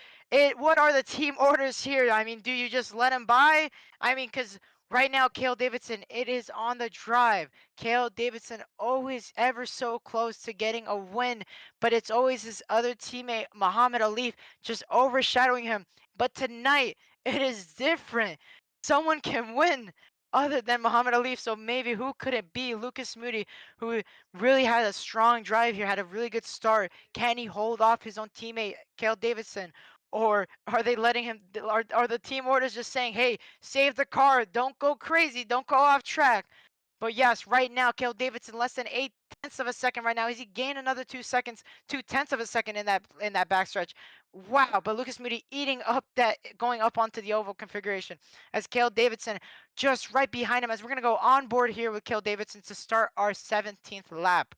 What are the team orders here? I mean, do you just let him by? I mean, because right now, Cale Davidson, it is on the drive. Cale Davidson always ever so close to getting a win, but it's always his other teammate, Muhammad Ali, just overshadowing him. But tonight, it is different. Someone can win other than Muhammad Ali. So maybe who could it be? Lucas Moody, who really had a strong drive here, had a really good start. Can he hold off his own teammate, Cale Davidson? Or are they letting him, are the team orders just saying, hey, save the car, don't go crazy, don't go off track? But yes, right now, Cale Davidson less than 8 tenths of a second right now. Has he gained another 2 seconds, 2 tenths of a second in that backstretch? Wow, but Lucas Moody eating up that going up onto the oval configuration as Cale Davidson just right behind him as we're gonna go on board here with Cale Davidson to start our 17th lap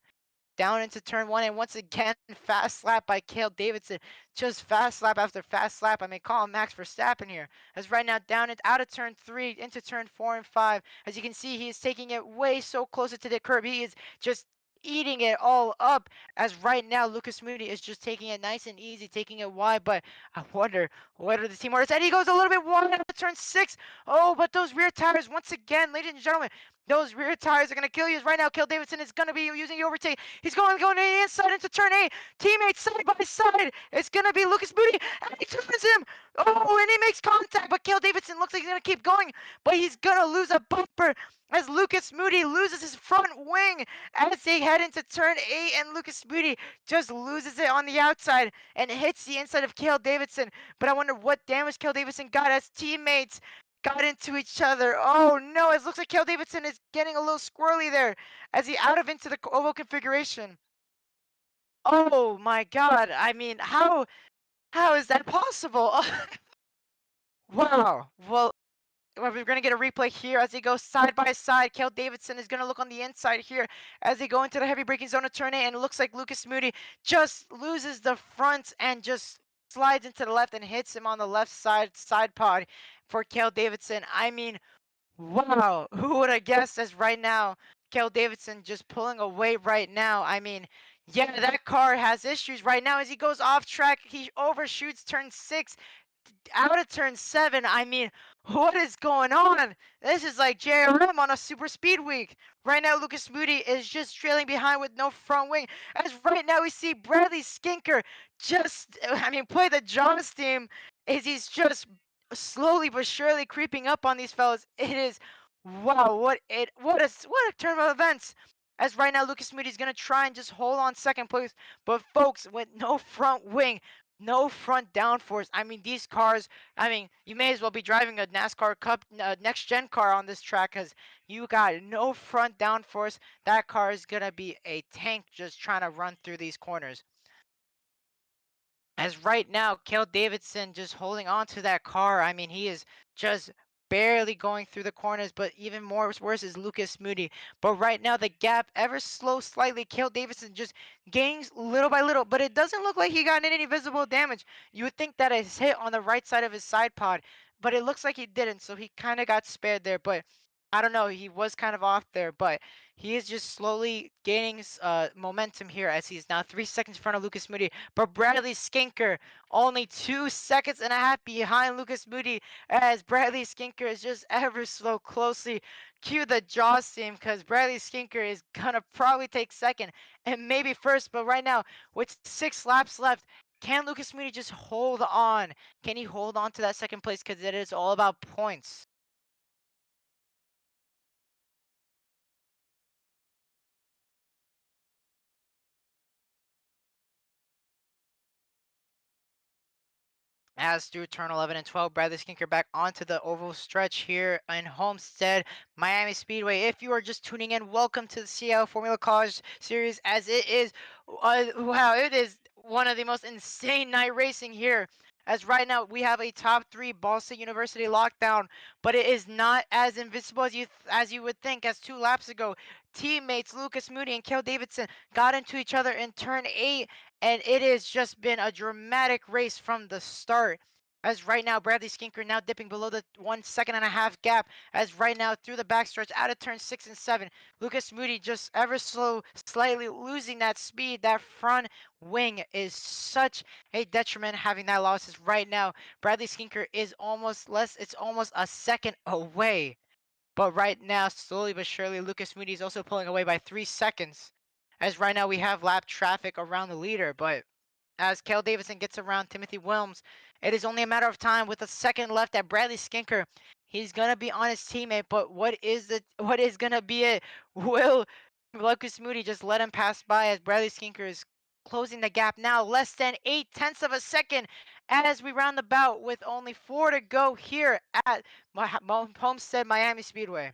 down into turn 1, and once again fast lap by Cale Davidson, just fast lap after fast lap. I may call him Max Verstappen here as right now down and out of turn 3 into turn 4 and 5. As you can see, he is taking it way so closer to the curb. He is just eating it all up as right now Lucas Moody is just taking it nice and easy, taking it wide. But I wonder what are the team orders, and he goes a little bit wide out of turn 6. Oh, but those rear tires once again, ladies and gentlemen, those rear tires are going to kill you. Right now, Cale Davidson is going to be using the overtake. He's going to the inside into turn 8. Teammates side by side. It's going to be Lucas Moody, and he turns him. Oh, and he makes contact, but Cale Davidson looks like he's going to keep going, but he's going to lose a bumper as Lucas Moody loses his front wing as they head into turn 8, and Lucas Moody just loses it on the outside and hits the inside of Cale Davidson. But I wonder what damage Cale Davidson got as teammates got into each other. Oh no, it looks like Cale Davidson is getting a little squirrely there as he out of into the oval configuration. Oh my god, I mean, how is that possible? Wow. Well, we're going to get a replay here as they go side by side. Cale Davidson is going to look on the inside here as they go into the heavy braking zone of turn 8, and it looks like Lucas Moody just loses the front and just slides into the left and hits him on the left side pod for Cale Davidson. I mean, wow, who would have guessed as right now, Cale Davidson just pulling away right now. I mean, yeah, that car has issues right now as he goes off track. He overshoots turn 6 out of turn 7. I mean, what is going on? This is like JRM on a super speed week. Right now, Lucas Moody is just trailing behind with no front wing. As right now, we see Bradley Skinker just, I mean, play the Jaws theme as he's just slowly but surely creeping up on these fellas. It is, wow, what a turn of events. As right now, Lucas Moody is going to try and just hold on second place. But folks, with no front wing, no front downforce. I mean, these cars, I mean, you may as well be driving a NASCAR Cup next gen car on this track because you got no front downforce. That car is going to be a tank just trying to run through these corners. As right now, Cale Davidson just holding on to that car. I mean, he is just barely going through the corners, but even more worse is Lucas Moody. But right now, the gap ever slow slightly. Cale Davidson just gains little by little, but it doesn't look like he got any visible damage. You would think that it's hit on the right side of his side pod, but it looks like he didn't, so he kind of got spared there. But I don't know, he was kind of off there, but he is just slowly gaining momentum here as he's now 3 seconds in front of Lucas Moody. But Bradley Skinker only 2 seconds and a half behind Lucas Moody as Bradley Skinker is just ever so closely. Cue the Jaws theme because Bradley Skinker is gonna probably take second and maybe first. But right now, with 6 laps left, can Lucas Moody just hold on? Can he hold on to that second place? Because it is all about points. As through turn 11 and 12, Bradley Skinker back onto the oval stretch here in Homestead, Miami Speedway. If you are just tuning in, welcome to the CL Formula Cars series. As it is, wow, it is one of the most insane night racing here. As right now we have a top 3 Ball State University lockdown, but it is not as invincible as you would think. As 2 laps ago, teammates Lucas Moody and Cale Davidson got into each other in turn 8, and it has just been a dramatic race from the start. As right now, Bradley Skinker now dipping below the 1 second and a half gap. As right now, through the backstretch, out of turn 6 and 7, Lucas Moody just ever slow, slightly losing that speed. That front wing is such a detriment having that loss. As right now, Bradley Skinker is almost less, it's almost a second away. But right now, slowly but surely, Lucas Moody is also pulling away by 3 seconds. As right now we have lap traffic around the leader, but as Cale Davidson gets around Timothy Wilms, it is only a matter of time with a second left at Bradley Skinker. He's gonna be on his teammate, but what is gonna be it? Will Lucas Moody just let him pass by as Bradley Skinker is closing the gap now, less than 8 tenths of a second as we round the bout with only 4 to go here at Homestead-Miami Speedway.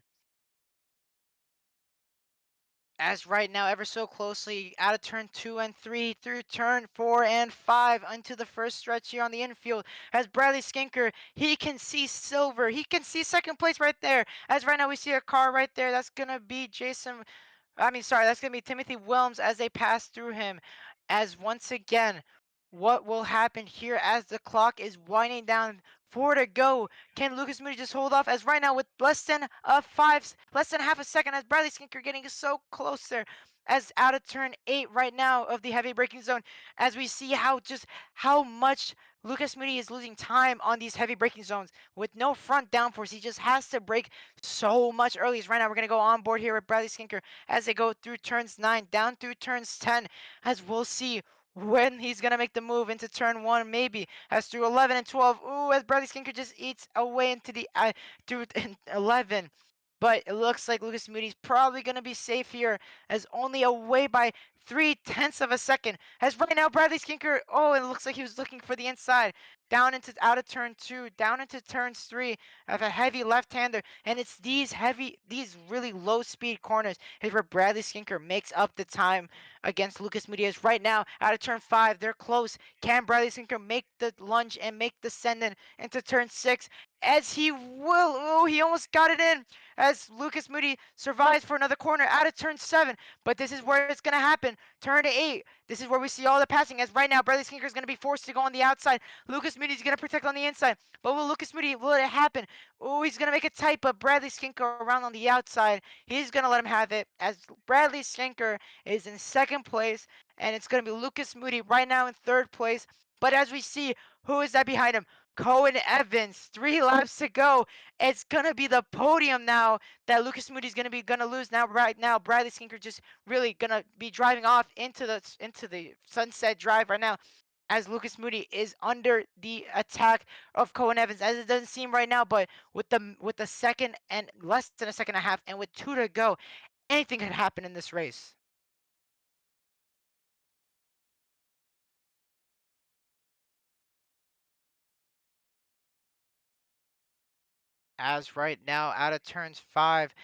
As right now, ever so closely out of turn 2 and 3 through turn 4 and 5 into the first stretch here on the infield. As Bradley Skinker, he can see silver. He can see second place right there. As right now we see a car right there. That's gonna be that's going to be Timothy Wilms as they pass through him. As once again, what will happen here as the clock is winding down? 4 to go. Can Lucas Moody just hold off? As right now with less than half a second, as Bradley Skinker getting so close there, as out of turn 8 right now of the heavy braking zone, as we see how much Lucas Moody is losing time on these heavy braking zones with no front downforce. He just has to brake so much early. As right now we're gonna go on board here with Bradley Skinker as they go through turns 9 down through turns 10, as we'll see when he's gonna make the move into turn 1, maybe as through 11 and 12. Ooh, as Bradley Skinker just eats away into the through 11. But it looks like Lucas Moody's probably going to be safe here as only away by 3 tenths of a second. As right now, Bradley Skinker, oh, it looks like he was looking for the inside. Down into out of turn 2, down into turns 3 of a heavy left-hander. And it's these really low-speed corners is where Bradley Skinker makes up the time against Lucas Moody. Right now, out of turn 5, they're close. Can Bradley Skinker make the lunge and make the send in into turn 6? As he will, oh, he almost got it in as Lucas Moody survives for another corner out of turn 7. But this is where it's going to happen. turn 8. This is where we see all the passing. As right now, Bradley Skinker is going to be forced to go on the outside. Lucas Moody is going to protect on the inside. But will Lucas Moody, will it happen? Oh, he's going to make it tight, but Bradley Skinker around on the outside. He's going to let him have it as Bradley Skinker is in second place. And it's going to be Lucas Moody right now in third place. But as we see, who is that behind him? Cohen Evans, 3 laps to go. It's gonna be the podium now that Lucas Moody's gonna lose now. Right now, Bradley Skinker just really gonna be driving off into the sunset drive right now, as Lucas Moody is under the attack of Cohen Evans, as it doesn't seem right now. But with the second and less than a second and a half, and with 2 to go, anything could happen in this race. As right now, out of turns 5,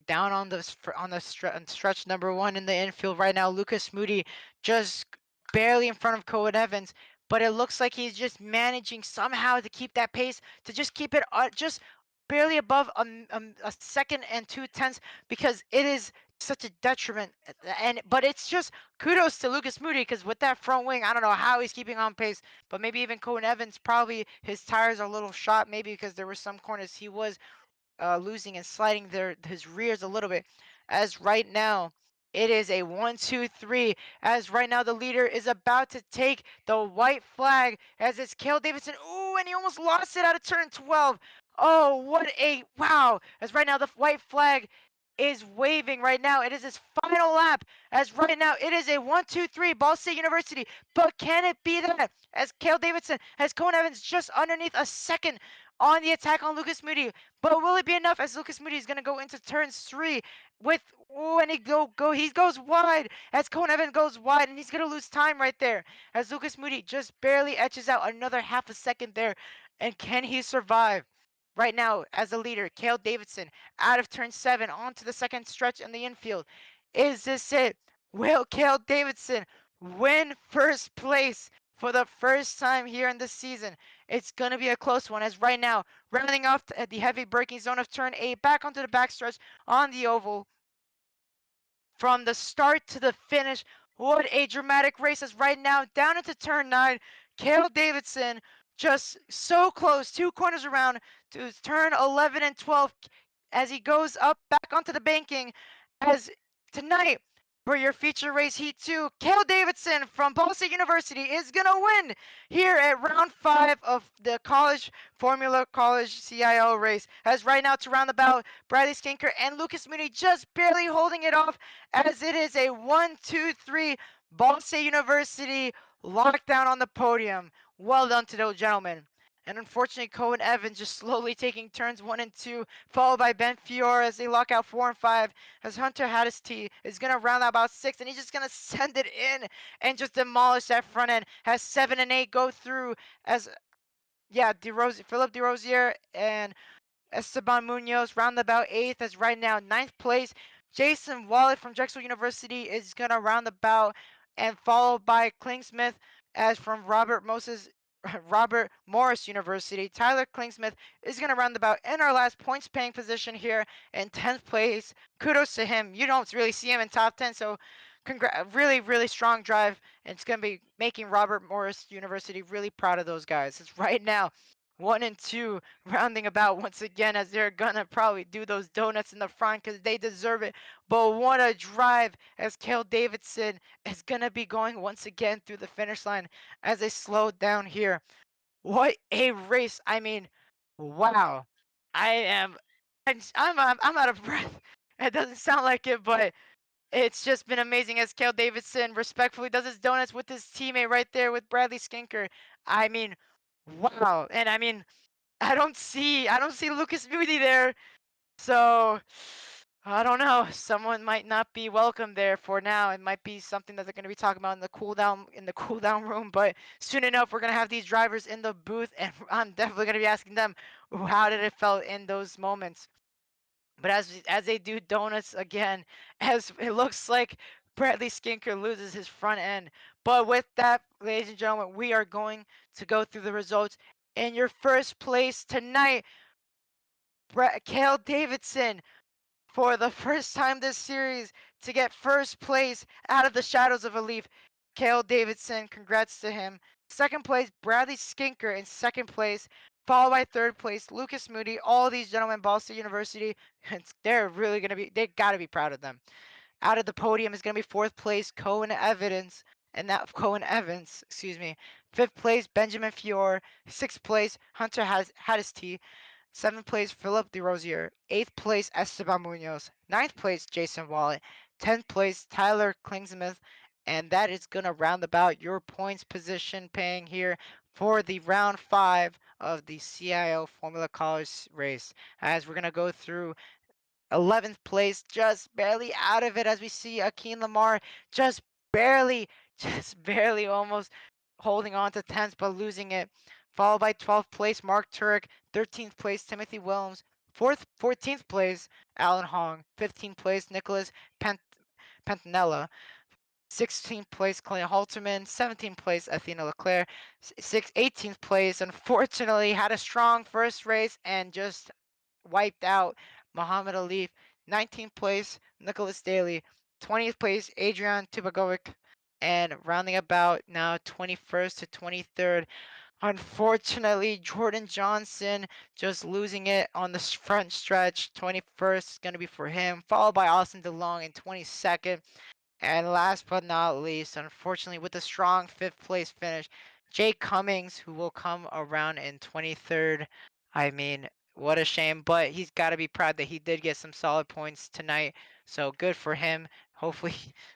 down on on stretch number 1 in the infield right now, Lucas Moody just barely in front of Cohen Evans, but it looks like he's just managing somehow to keep that pace, to just keep it just barely above a second and 2/10, because it is such a detriment. But it's just kudos to Lucas Moody, because with that front wing, I don't know how he's keeping on pace. But maybe even Cohen Evans, probably his tires are a little shot, maybe because there were some corners he was losing and sliding his rears a little bit. As right now, it is a 1-2-3. As right now, the leader is about to take the white flag, as it's Cale Davidson. Ooh, and he almost lost it out of turn 12. Oh, what a wow! As right now, the white flag is waving right now. It is his final lap. As right now, it is a 1-2-3, Ball State University. But can it be that? As Cale Davidson has Cohen Evans just underneath a second on the attack on Lucas Moody. But will it be enough, as Lucas Moody is going to go into turns 3 with, oh, and he goes wide, as Cohen Evans goes wide, and he's going to lose time right there, as Lucas Moody just barely etches out another half a second there. And can he survive? Right now, as the leader, Cale Davidson out of turn 7 onto the second stretch in the infield. Is this it? Will Cale Davidson win first place for the first time here in this season? It's going to be a close one, as right now, rounding off at the heavy braking zone of turn 8, back onto the backstretch on the oval. From the start to the finish, what a dramatic race, as right now, down into turn 9, Cale Davidson just so close, 2 corners around to turn 11 and 12, as he goes up back onto the banking. As tonight, for your feature race heat 2, Cale Davidson from Ball State University is going to win here at round 5 of the college Formula College CIO race. As right now, to round about, Bradley Skinker and Lucas Moody just barely holding it off, as it is a 1-2-3 Ball State University lockdown on the podium. Well done to those gentlemen. And unfortunately, Cohen Evans just slowly taking turns 1 and 2, followed by Ben Fiore as they lock out 4 and 5. As Hunter Haddisty is going to round out about 6, and he's just going to send it in and just demolish that front end. Has 7 and 8 go through, as, yeah, Philip DeRosier and Esteban Munoz round about 8th, as right now 9th place. Jason Wallet from Drexel University is going to round about, and followed by Klingsmith as from Robert Morris University. Tyler Klingsmith is going to round about in our last points paying position here in 10th place. Kudos to him. You don't really see him in top 10, so really, really strong drive. And it's going to be making Robert Morris University really proud of those guys. It's right now 1 and 2 rounding about once again, as they're gonna probably do those donuts in the front because they deserve it. But what a drive, as Cale Davidson is gonna be going once again through the finish line as they slow down here. What a race! I mean, wow. I am, I'm out of breath. It doesn't sound like it, but it's just been amazing, as Cale Davidson respectfully does his donuts with his teammate right there with Bradley Skinker. I mean, wow. And I mean, I don't see Lucas Moody there. So I don't know. Someone might not be welcome there for now. It might be something that they're going to be talking about in the cool down room. But soon enough, we're going to have these drivers in the booth, and I'm definitely going to be asking them how did it felt in those moments. But as they do donuts again, as it looks like Bradley Skinker loses his front end. But with that, ladies and gentlemen, we are going to go through the results. In your first place tonight, Cale Davidson, for the first time this series, to get first place out of the shadows of a leaf. Cale Davidson, congrats to him. Second place, Bradley Skinker in second place, followed by third place, Lucas Moody. All these gentlemen, Ball State University, they're really going to be, they got to be proud of them. Out of the podium is going to be fourth place, Cohen Evans, excuse me. Fifth place, Benjamin Fior. Sixth place, Hunter Hadisty. Seventh place, Philip DeRosier. Eighth place, Esteban Munoz. Ninth place, Jason Wallet. 10th place, Tyler Klingsmith. And that is going to round about your points position paying here for the round 5 of the CIO Formula College race. As we're going to go through 11th place, just barely out of it as we see Akeem Lamar just barely, just barely almost holding on to 10th but losing it. Followed by 12th place, Mark Turek. 13th place, Timothy Williams. 14th place, Alan Hong. 15th place, Nicholas Pantanella. 16th place, Colleen Halterman. 17th place, Athena Leclerc. 18th place, unfortunately, had a strong first race and just wiped out Muhammad Ali. 19th place, Nicholas Daly. 20th place, Adrian Tubagovic. And rounding about now 21st to 23rd, unfortunately, Jordan Johnson just losing it on the front stretch. 21st is going to be for him, followed by Austin DeLong in 22nd. And last but not least, unfortunately, with a strong 5th place finish, Jake Cummings, who will come around in 23rd. I mean, what a shame, but he's got to be proud that he did get some solid points tonight. So good for him. Hopefully,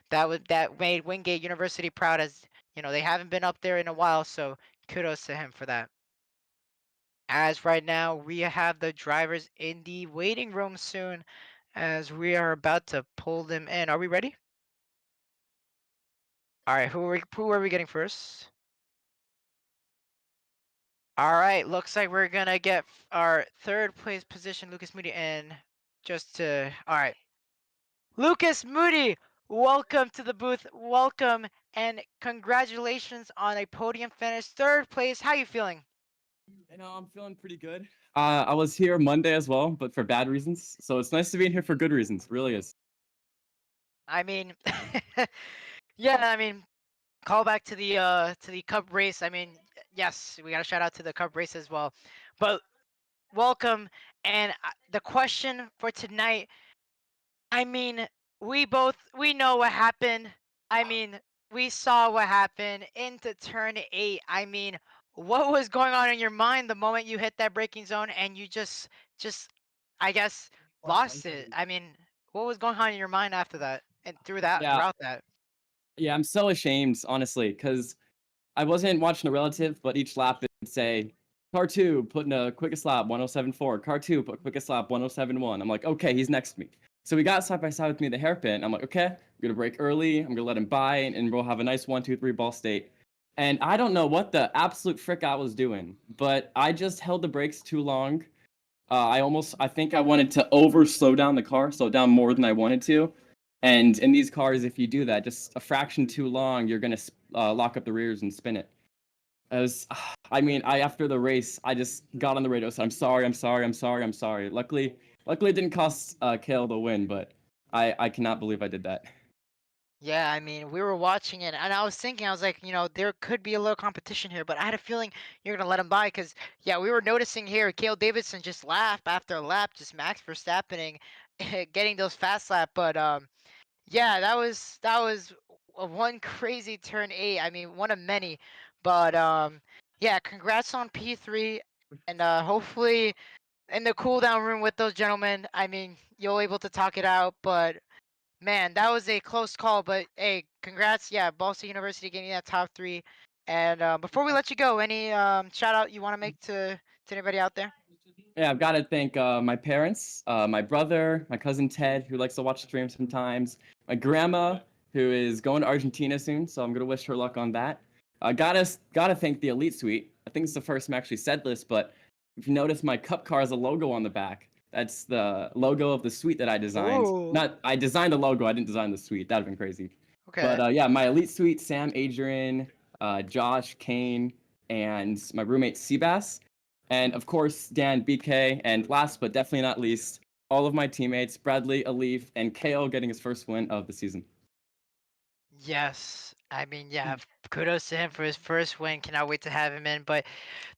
that made Wingate University proud, as you know they haven't been up there in a while. So kudos to him for that. As right now we have the drivers in the waiting room soon, as we are about to pull them in. Are we ready? All right, who are we getting first? All right, looks like we're gonna get our third place position, Lucas Moody, in just to. All right, Lucas Moody, welcome to the booth. Welcome and congratulations on a podium finish, third place. How you feeling? You know, I'm feeling pretty good. I was here Monday as well, but for bad reasons. So it's nice to be in here for good reasons. Really is. I mean, yeah, I mean, call back to the Cup race. I mean, yes, we got to shout out to the Cup race as well. But welcome, and the question for tonight. I mean, we know what happened. I mean, we saw what happened into turn 8. I mean, what was going on in your mind the moment you hit that braking zone and you just I guess lost it? I mean, what was going on in your mind after that and Yeah, throughout that? yeah, I'm so ashamed, honestly, because I wasn't watching a relative, but each lap it would say, car 2, putting a quickest lap, 1074. Car 2, put quickest lap, 1071. I'm like, okay, he's next to me. So we got side by side with me at the hairpin. I'm like, okay, I'm going to brake early. I'm going to let him by, and we'll have a nice 1, 2, 3 Ball State. And I don't know what the absolute frick I was doing, but I just held the brakes too long. I think I wanted to slow down the car, slow down more than I wanted to. And in these cars, if you do that, just a fraction too long, you're gonna lock up the rears and spin it. As I mean, after the race, I just got on the radio, said, "I'm sorry, I'm sorry, I'm sorry, I'm sorry." Luckily, it didn't cost Kale the win, but I cannot believe I did that. Yeah, I mean, we were watching it, and I was thinking, I was like, there could be a little competition here, but I had a feeling you're gonna let him by, because yeah, we were noticing here, Cale Davidson just lap after lap, just Max Verstappening, getting those fast lap, but yeah, that was one crazy turn 8. I mean, one of many, but yeah, congrats on P3, and hopefully in the cool down room with those gentlemen, I mean, you'll able to talk it out, but. Man, that was a close call, but hey, congrats. Yeah, Ball State University getting that top 3. And before we let you go, any shout out you want to make to anybody out there? Yeah, I've got to thank my parents, my brother, my cousin Ted, who likes to watch the stream sometimes, my grandma, who is going to Argentina soon, so I'm gonna wish her luck on that. Gotta thank the Elite Suite. I think it's the first time I actually said this, but if you notice, my cup car has a logo on the back. That's the logo of the suite that I designed. Ooh, Not I designed the logo. I didn't design the suite. That'd been crazy. okay. But yeah, my Elite Suite, Sam, Adrian, Josh, Kane, and my roommate Seabass. And of course, Dan, BK, and last but definitely not least, all of my teammates, Bradley, Alif, and Kale getting his first win of the season. Yes. I mean, yeah, kudos to him for his first win. Cannot wait to have him in. But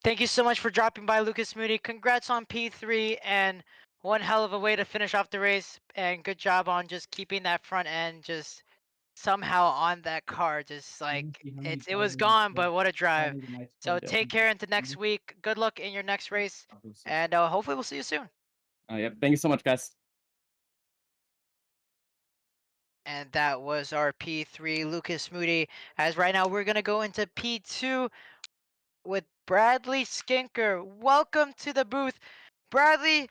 thank you so much for dropping by, Lucas Moody. Congrats on P3 and one hell of a way to finish off the race. And good job on just keeping that front end just somehow on that car. Just like it was gone, but what a drive. So take care into next week. Good luck in your next race. And hopefully we'll see you soon. Yep. Thank you so much, guys. And that was our P3 Lucas Moody. As right now we're gonna go into P2 with Bradley Skinker. Welcome to the booth. Bradley,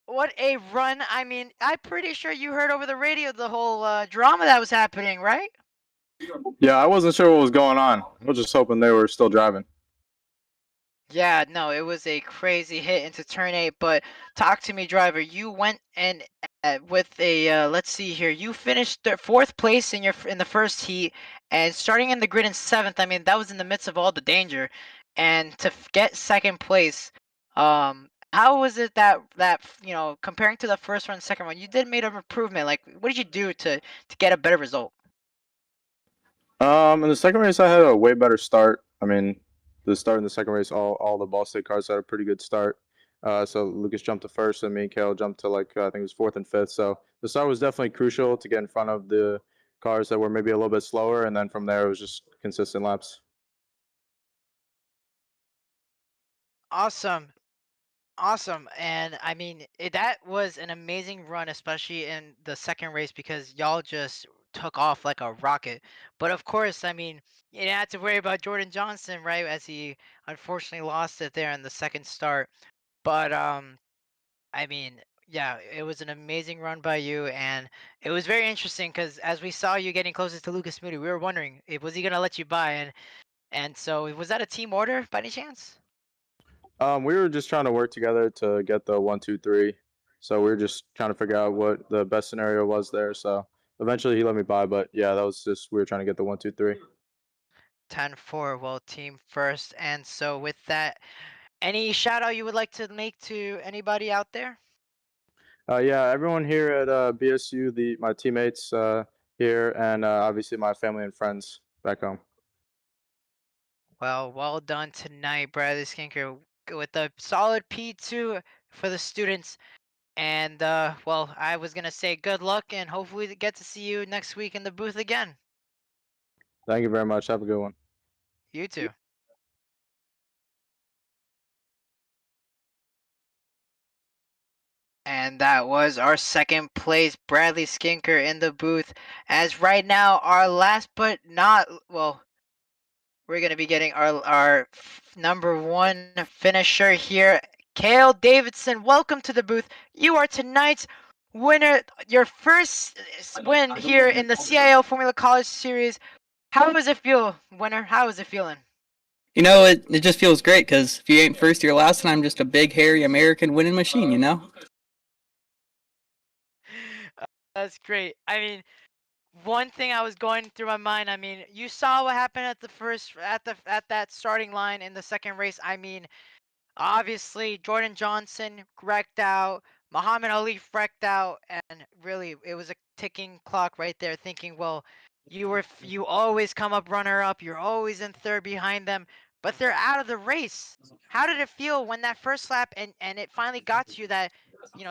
what a run. I mean, I'm pretty sure you heard over the radio the whole drama that was happening, right? Yeah, I wasn't sure what was going on. I was just hoping they were still driving. Yeah, no, it was a crazy hit into turn 8, but talk to me, driver. You went and with a let's see here. You finished fourth place in the first heat, and starting in the grid in seventh. I mean, that was in the midst of all the danger, and to get second place. How was it that comparing to the first run, second run, you did made an improvement. Like, what did you do to get a better result? In the second race, I had a way better start. I mean, the start in the second race, all the Ball State cars had a pretty good start. So Lucas jumped to first, and me and Kale jumped to I think it was fourth and fifth. So the start was definitely crucial to get in front of the cars that were maybe a little bit slower, and then from there it was just consistent laps. Awesome. Awesome. And I mean, that was an amazing run, especially in the second race, because y'all just took off like a rocket. But of course, I mean, you didn't have to worry about Jordan Johnson, right? As he unfortunately lost it there in the second start. But I mean, yeah, it was an amazing run by you, and it was very interesting because as we saw you getting closer to Lucas Moody, we were wondering if was he gonna let you by, and so was that a team order by any chance? We were just trying to work together to get the 1, 2, 3. So we were just trying to figure out what the best scenario was there. So eventually he let me by, but yeah, that was just we were trying to get the 1, 2, 3. 10-4, well, team first. And so with that, any shout out you would like to make to anybody out there? Yeah, everyone here at BSU, my teammates here, and obviously my family and friends back home. Well done tonight, Bradley Skinker, with a solid P2 for the students. And well, I was gonna say good luck, and hopefully to get to see you next week in the booth again. Thank you very much. Have a good one. You too. And that was our second place, Bradley Skinker in the booth. As right now, our last but not, well, we're going to be getting our number one finisher here, Kale Davidson. Welcome to the booth. You are tonight's winner, your first win here in the CIO Formula College Series. How does it feel, winner? How is it feeling? You know, it just feels great because if you ain't first, you're last, and I'm just a big, hairy American winning machine, you know? That's great. I mean, one thing I was going through my mind, I mean, you saw what happened at that starting line in the second race. I mean, obviously Jordan Johnson wrecked out, Muhammad Ali wrecked out, and really it was a ticking clock right there thinking, well, you always come up runner up, you're always in third behind them, but they're out of the race. How did it feel when that first lap and it finally got to you that,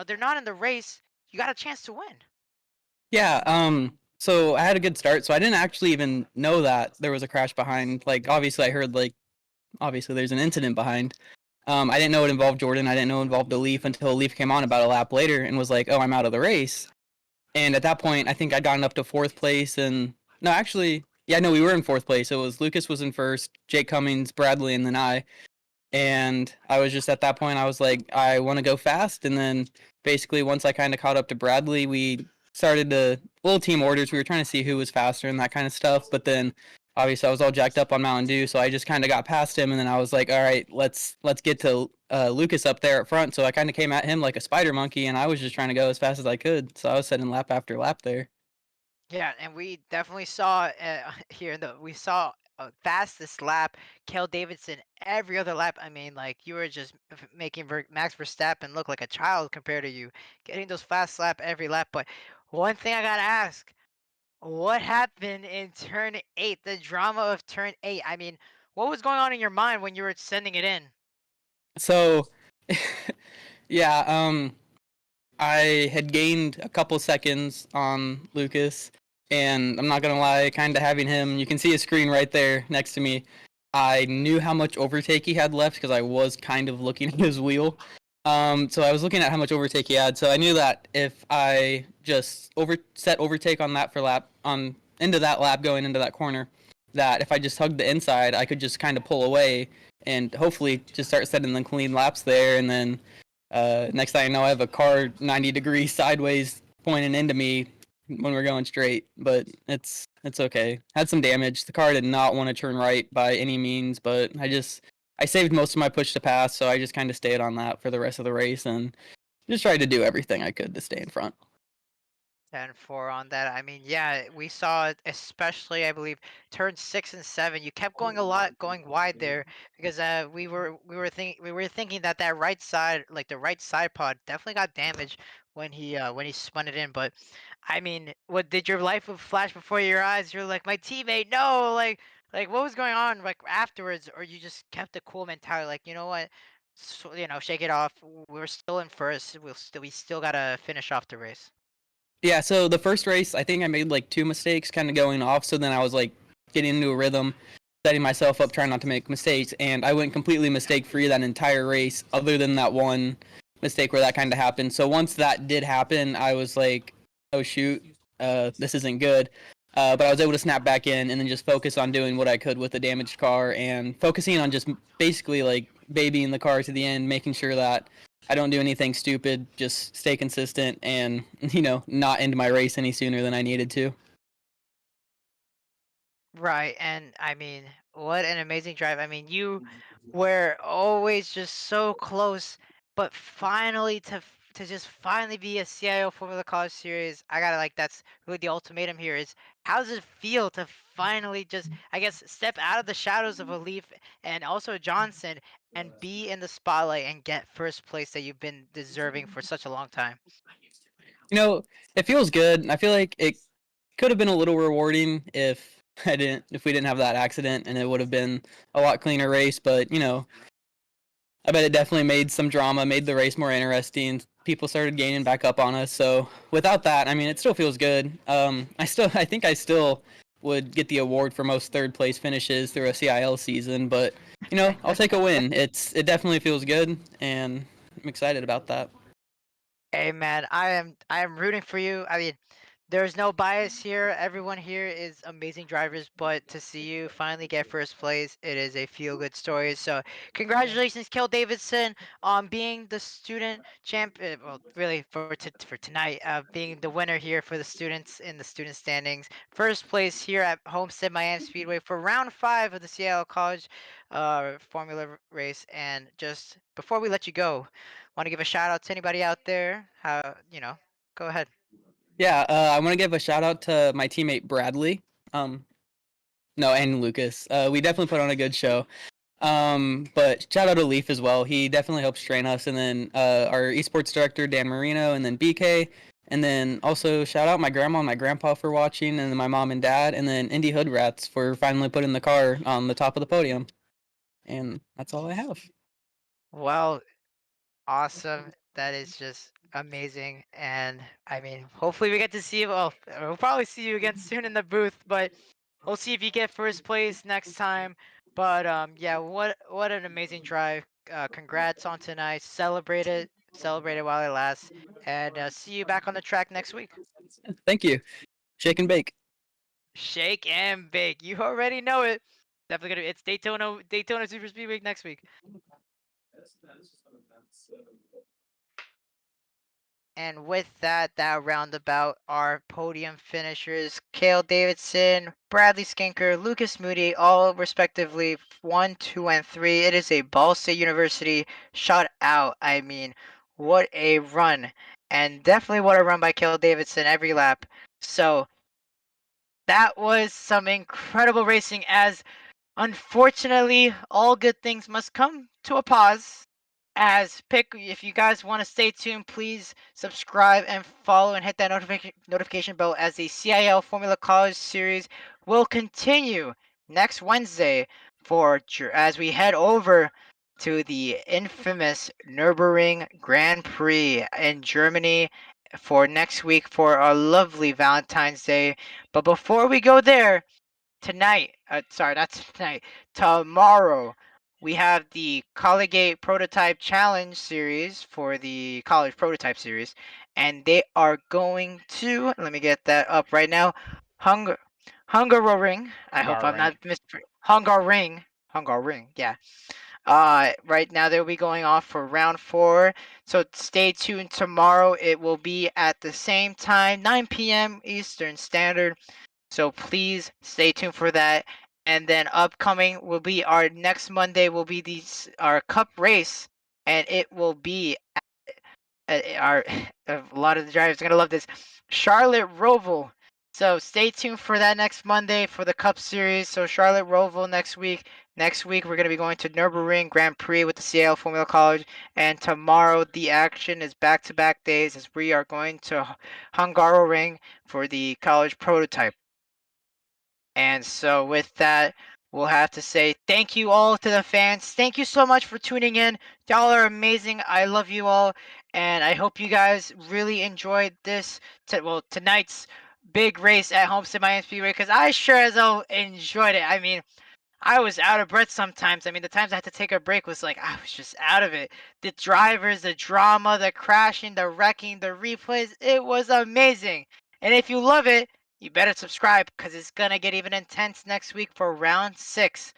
they're not in the race, you got a chance to win? Yeah, so I had a good start, so I didn't actually even know that there was a crash behind. Like, obviously I heard, obviously there's an incident behind. I didn't know it involved Jordan, I didn't know it involved Alif until Alif came on about a lap later and was like, oh, I'm out of the race. And at that point, I think I'd gotten up to fourth place, and no, actually, yeah, no, we were in fourth place. It was Lucas was in first, Jake Cummings, Bradley, and then I. And I was just at that point, I was like, I want to go fast. And then basically, once I kind of caught up to Bradley, we started to little team orders. We were trying to see who was faster and that kind of stuff. But then obviously, I was all jacked up on Mountain Dew, so I just kind of got past him. And then I was like, all right, let's get to Lucas up there at front. So I kind of came at him like a spider monkey, and I was just trying to go as fast as I could. So I was setting lap after lap there. Yeah, and we definitely saw here in the we saw fastest lap, Kel Davidson every other lap. I mean, like you were just making Max Verstappen look like a child compared to you, getting those fast lap every lap. But one thing I gotta ask, what happened in turn 8? The drama of turn 8. I mean, what was going on in your mind when you were sending it in? So, yeah, I had gained a couple seconds on Lucas, and I'm not gonna lie, kind of having him, you can see his screen right there next to me. I knew how much overtake he had left because I was kind of looking at his wheel. So I was looking at how much overtake he had. So I knew that if I just set overtake on that for lap on into that lap going into that corner, that if I just hugged the inside, I could just kind of pull away and hopefully just start setting the clean laps there, and then next thing I know, I have a car 90 degrees sideways pointing into me when we're going straight, but it's okay. Had some damage. The car did not want to turn right by any means, but I saved most of my push to pass, so I just kind of stayed on that for the rest of the race and just tried to do everything I could to stay in front. 10-4 on that. I mean, yeah, we saw it, especially I believe turn 6 and 7. You kept going a lot, going wide there because we were thinking that that right side, like the right side pod, definitely got damaged when he spun it in. But I mean, what did your life flash before your eyes? You're like, my teammate, no, like what was going on like afterwards, or you just kept a cool mentality, like you know what, so, shake it off. We're still in first. We still gotta finish off the race. Yeah, so the first race, I think I made like two mistakes kind of going off, so then I was like getting into a rhythm, setting myself up, trying not to make mistakes, and I went completely mistake free that entire race, other than that one mistake where that kind of happened. So once that did happen, I was like, oh shoot, this isn't good. But I was able to snap back in and then just focus on doing what I could with the damaged car and focusing on just basically like babying the car to the end, making sure that I don't do anything stupid, just stay consistent and, not end my race any sooner than I needed to. Right, and I mean, what an amazing drive. I mean, you were always just so close, but finally to just finally be a CIO Formula College Series, I gotta like that's really the ultimatum here is how does it feel to finally just I guess step out of the shadows of a Leaf and also Johnson and be in the spotlight and get first place that you've been deserving for such a long time. You know, it feels good. I feel like it could have been a little rewarding if we didn't have that accident, and it would have been a lot cleaner race, but I bet it definitely made some drama, made the race more interesting. People started gaining back up on us. So without that, I mean, it still feels good. I think I still would get the award for most third place finishes through a CIL season, but I'll take a win. It definitely feels good, and I'm excited about that. Hey man, I am rooting for you. I mean, there's no bias here. Everyone here is amazing drivers, but to see you finally get first place, it is a feel-good story. So, congratulations, Kel Davidson, on being the student champ. Well, really for tonight, being the winner here for the students in the student standings. First place here at Homestead-Miami Speedway for round 5 of the Seattle College Formula race. And just before we let you go, want to give a shout out to anybody out there? Go ahead. Yeah, I want to give a shout out to my teammate Bradley. Um, no, and Lucas. We definitely put on a good show. But shout out to Leaf as well. He definitely helps train us. And then our esports director Dan Marino, and then BK, and then also shout out my grandma and my grandpa for watching, and then my mom and dad, and then Indie Hood Rats for finally putting the car on the top of the podium. And that's all I have. Well, awesome. That is just amazing. And I mean, hopefully we get to see you. Well, we'll probably see you again soon in the booth, but we'll see if you get first place next time. But yeah, what an amazing drive. Congrats on tonight. Celebrate it while it lasts. And see you back on the track next week. Thank you. Shake and bake. Shake and bake. You already know it. Definitely gonna. It's Daytona Super Speedway next week. And with that, that roundabout our podium finishers: Cale Davidson, Bradley Skinker, Lucas Moody, all respectively 1, 2, and 3. It is a Ball State University shot out. I mean, what a run. And definitely what a run by Cale Davidson every lap. So that was some incredible racing. As unfortunately, all good things must come to a pause. If you guys want to stay tuned, please subscribe and follow and hit that notification bell, as the CIL Formula College series will continue next Wednesday as we head over to the infamous Nürburgring Grand Prix in Germany for next week for a lovely Valentine's Day. But before we go there, not tonight, tomorrow, we have the Collegiate Prototype Challenge series for the College Prototype series, and they are going to, let me get that up right now, Hungaroring. I hope I'm not Hungaroring, yeah. Right now they'll be going off for round 4. So stay tuned tomorrow. It will be at the same time, 9 p.m. Eastern Standard. So please stay tuned for that. And then upcoming will be our next Monday will be our cup race, and it will be our a lot of the drivers are gonna love this, Charlotte Roval. So stay tuned for that next Monday for the Cup Series. So Charlotte Roval next week. Next week we're gonna be going to Nürburgring Grand Prix with the CL Formula College, and tomorrow the action is back-to-back days as we are going to Hungaroring for the college prototype. And so with that, we'll have to say thank you all to the fans. Thank you so much for tuning in. Y'all are amazing. I love you all. And I hope you guys really enjoyed tonight's big race at Homestead-Miami Speedway, because I sure as hell enjoyed it. I mean, I was out of breath sometimes. I mean, the times I had to take a break was like I was just out of it. The drivers, the drama, the crashing, the wrecking, the replays, it was amazing. And if you love it, you better subscribe, because it's gonna get even intense next week for round 6.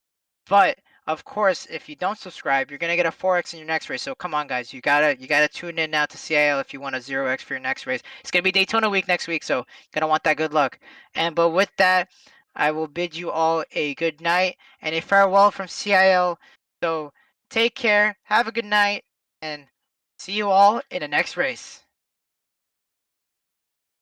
But of course, if you don't subscribe, you're gonna get a 4x in your next race. So come on, guys, you gotta tune in now to CIL if you want a 0x for your next race. It's gonna be Daytona week next week, so you're gonna want that good luck. But with that, I will bid you all a good night and a farewell from CIL. So take care, have a good night, and see you all in the next race.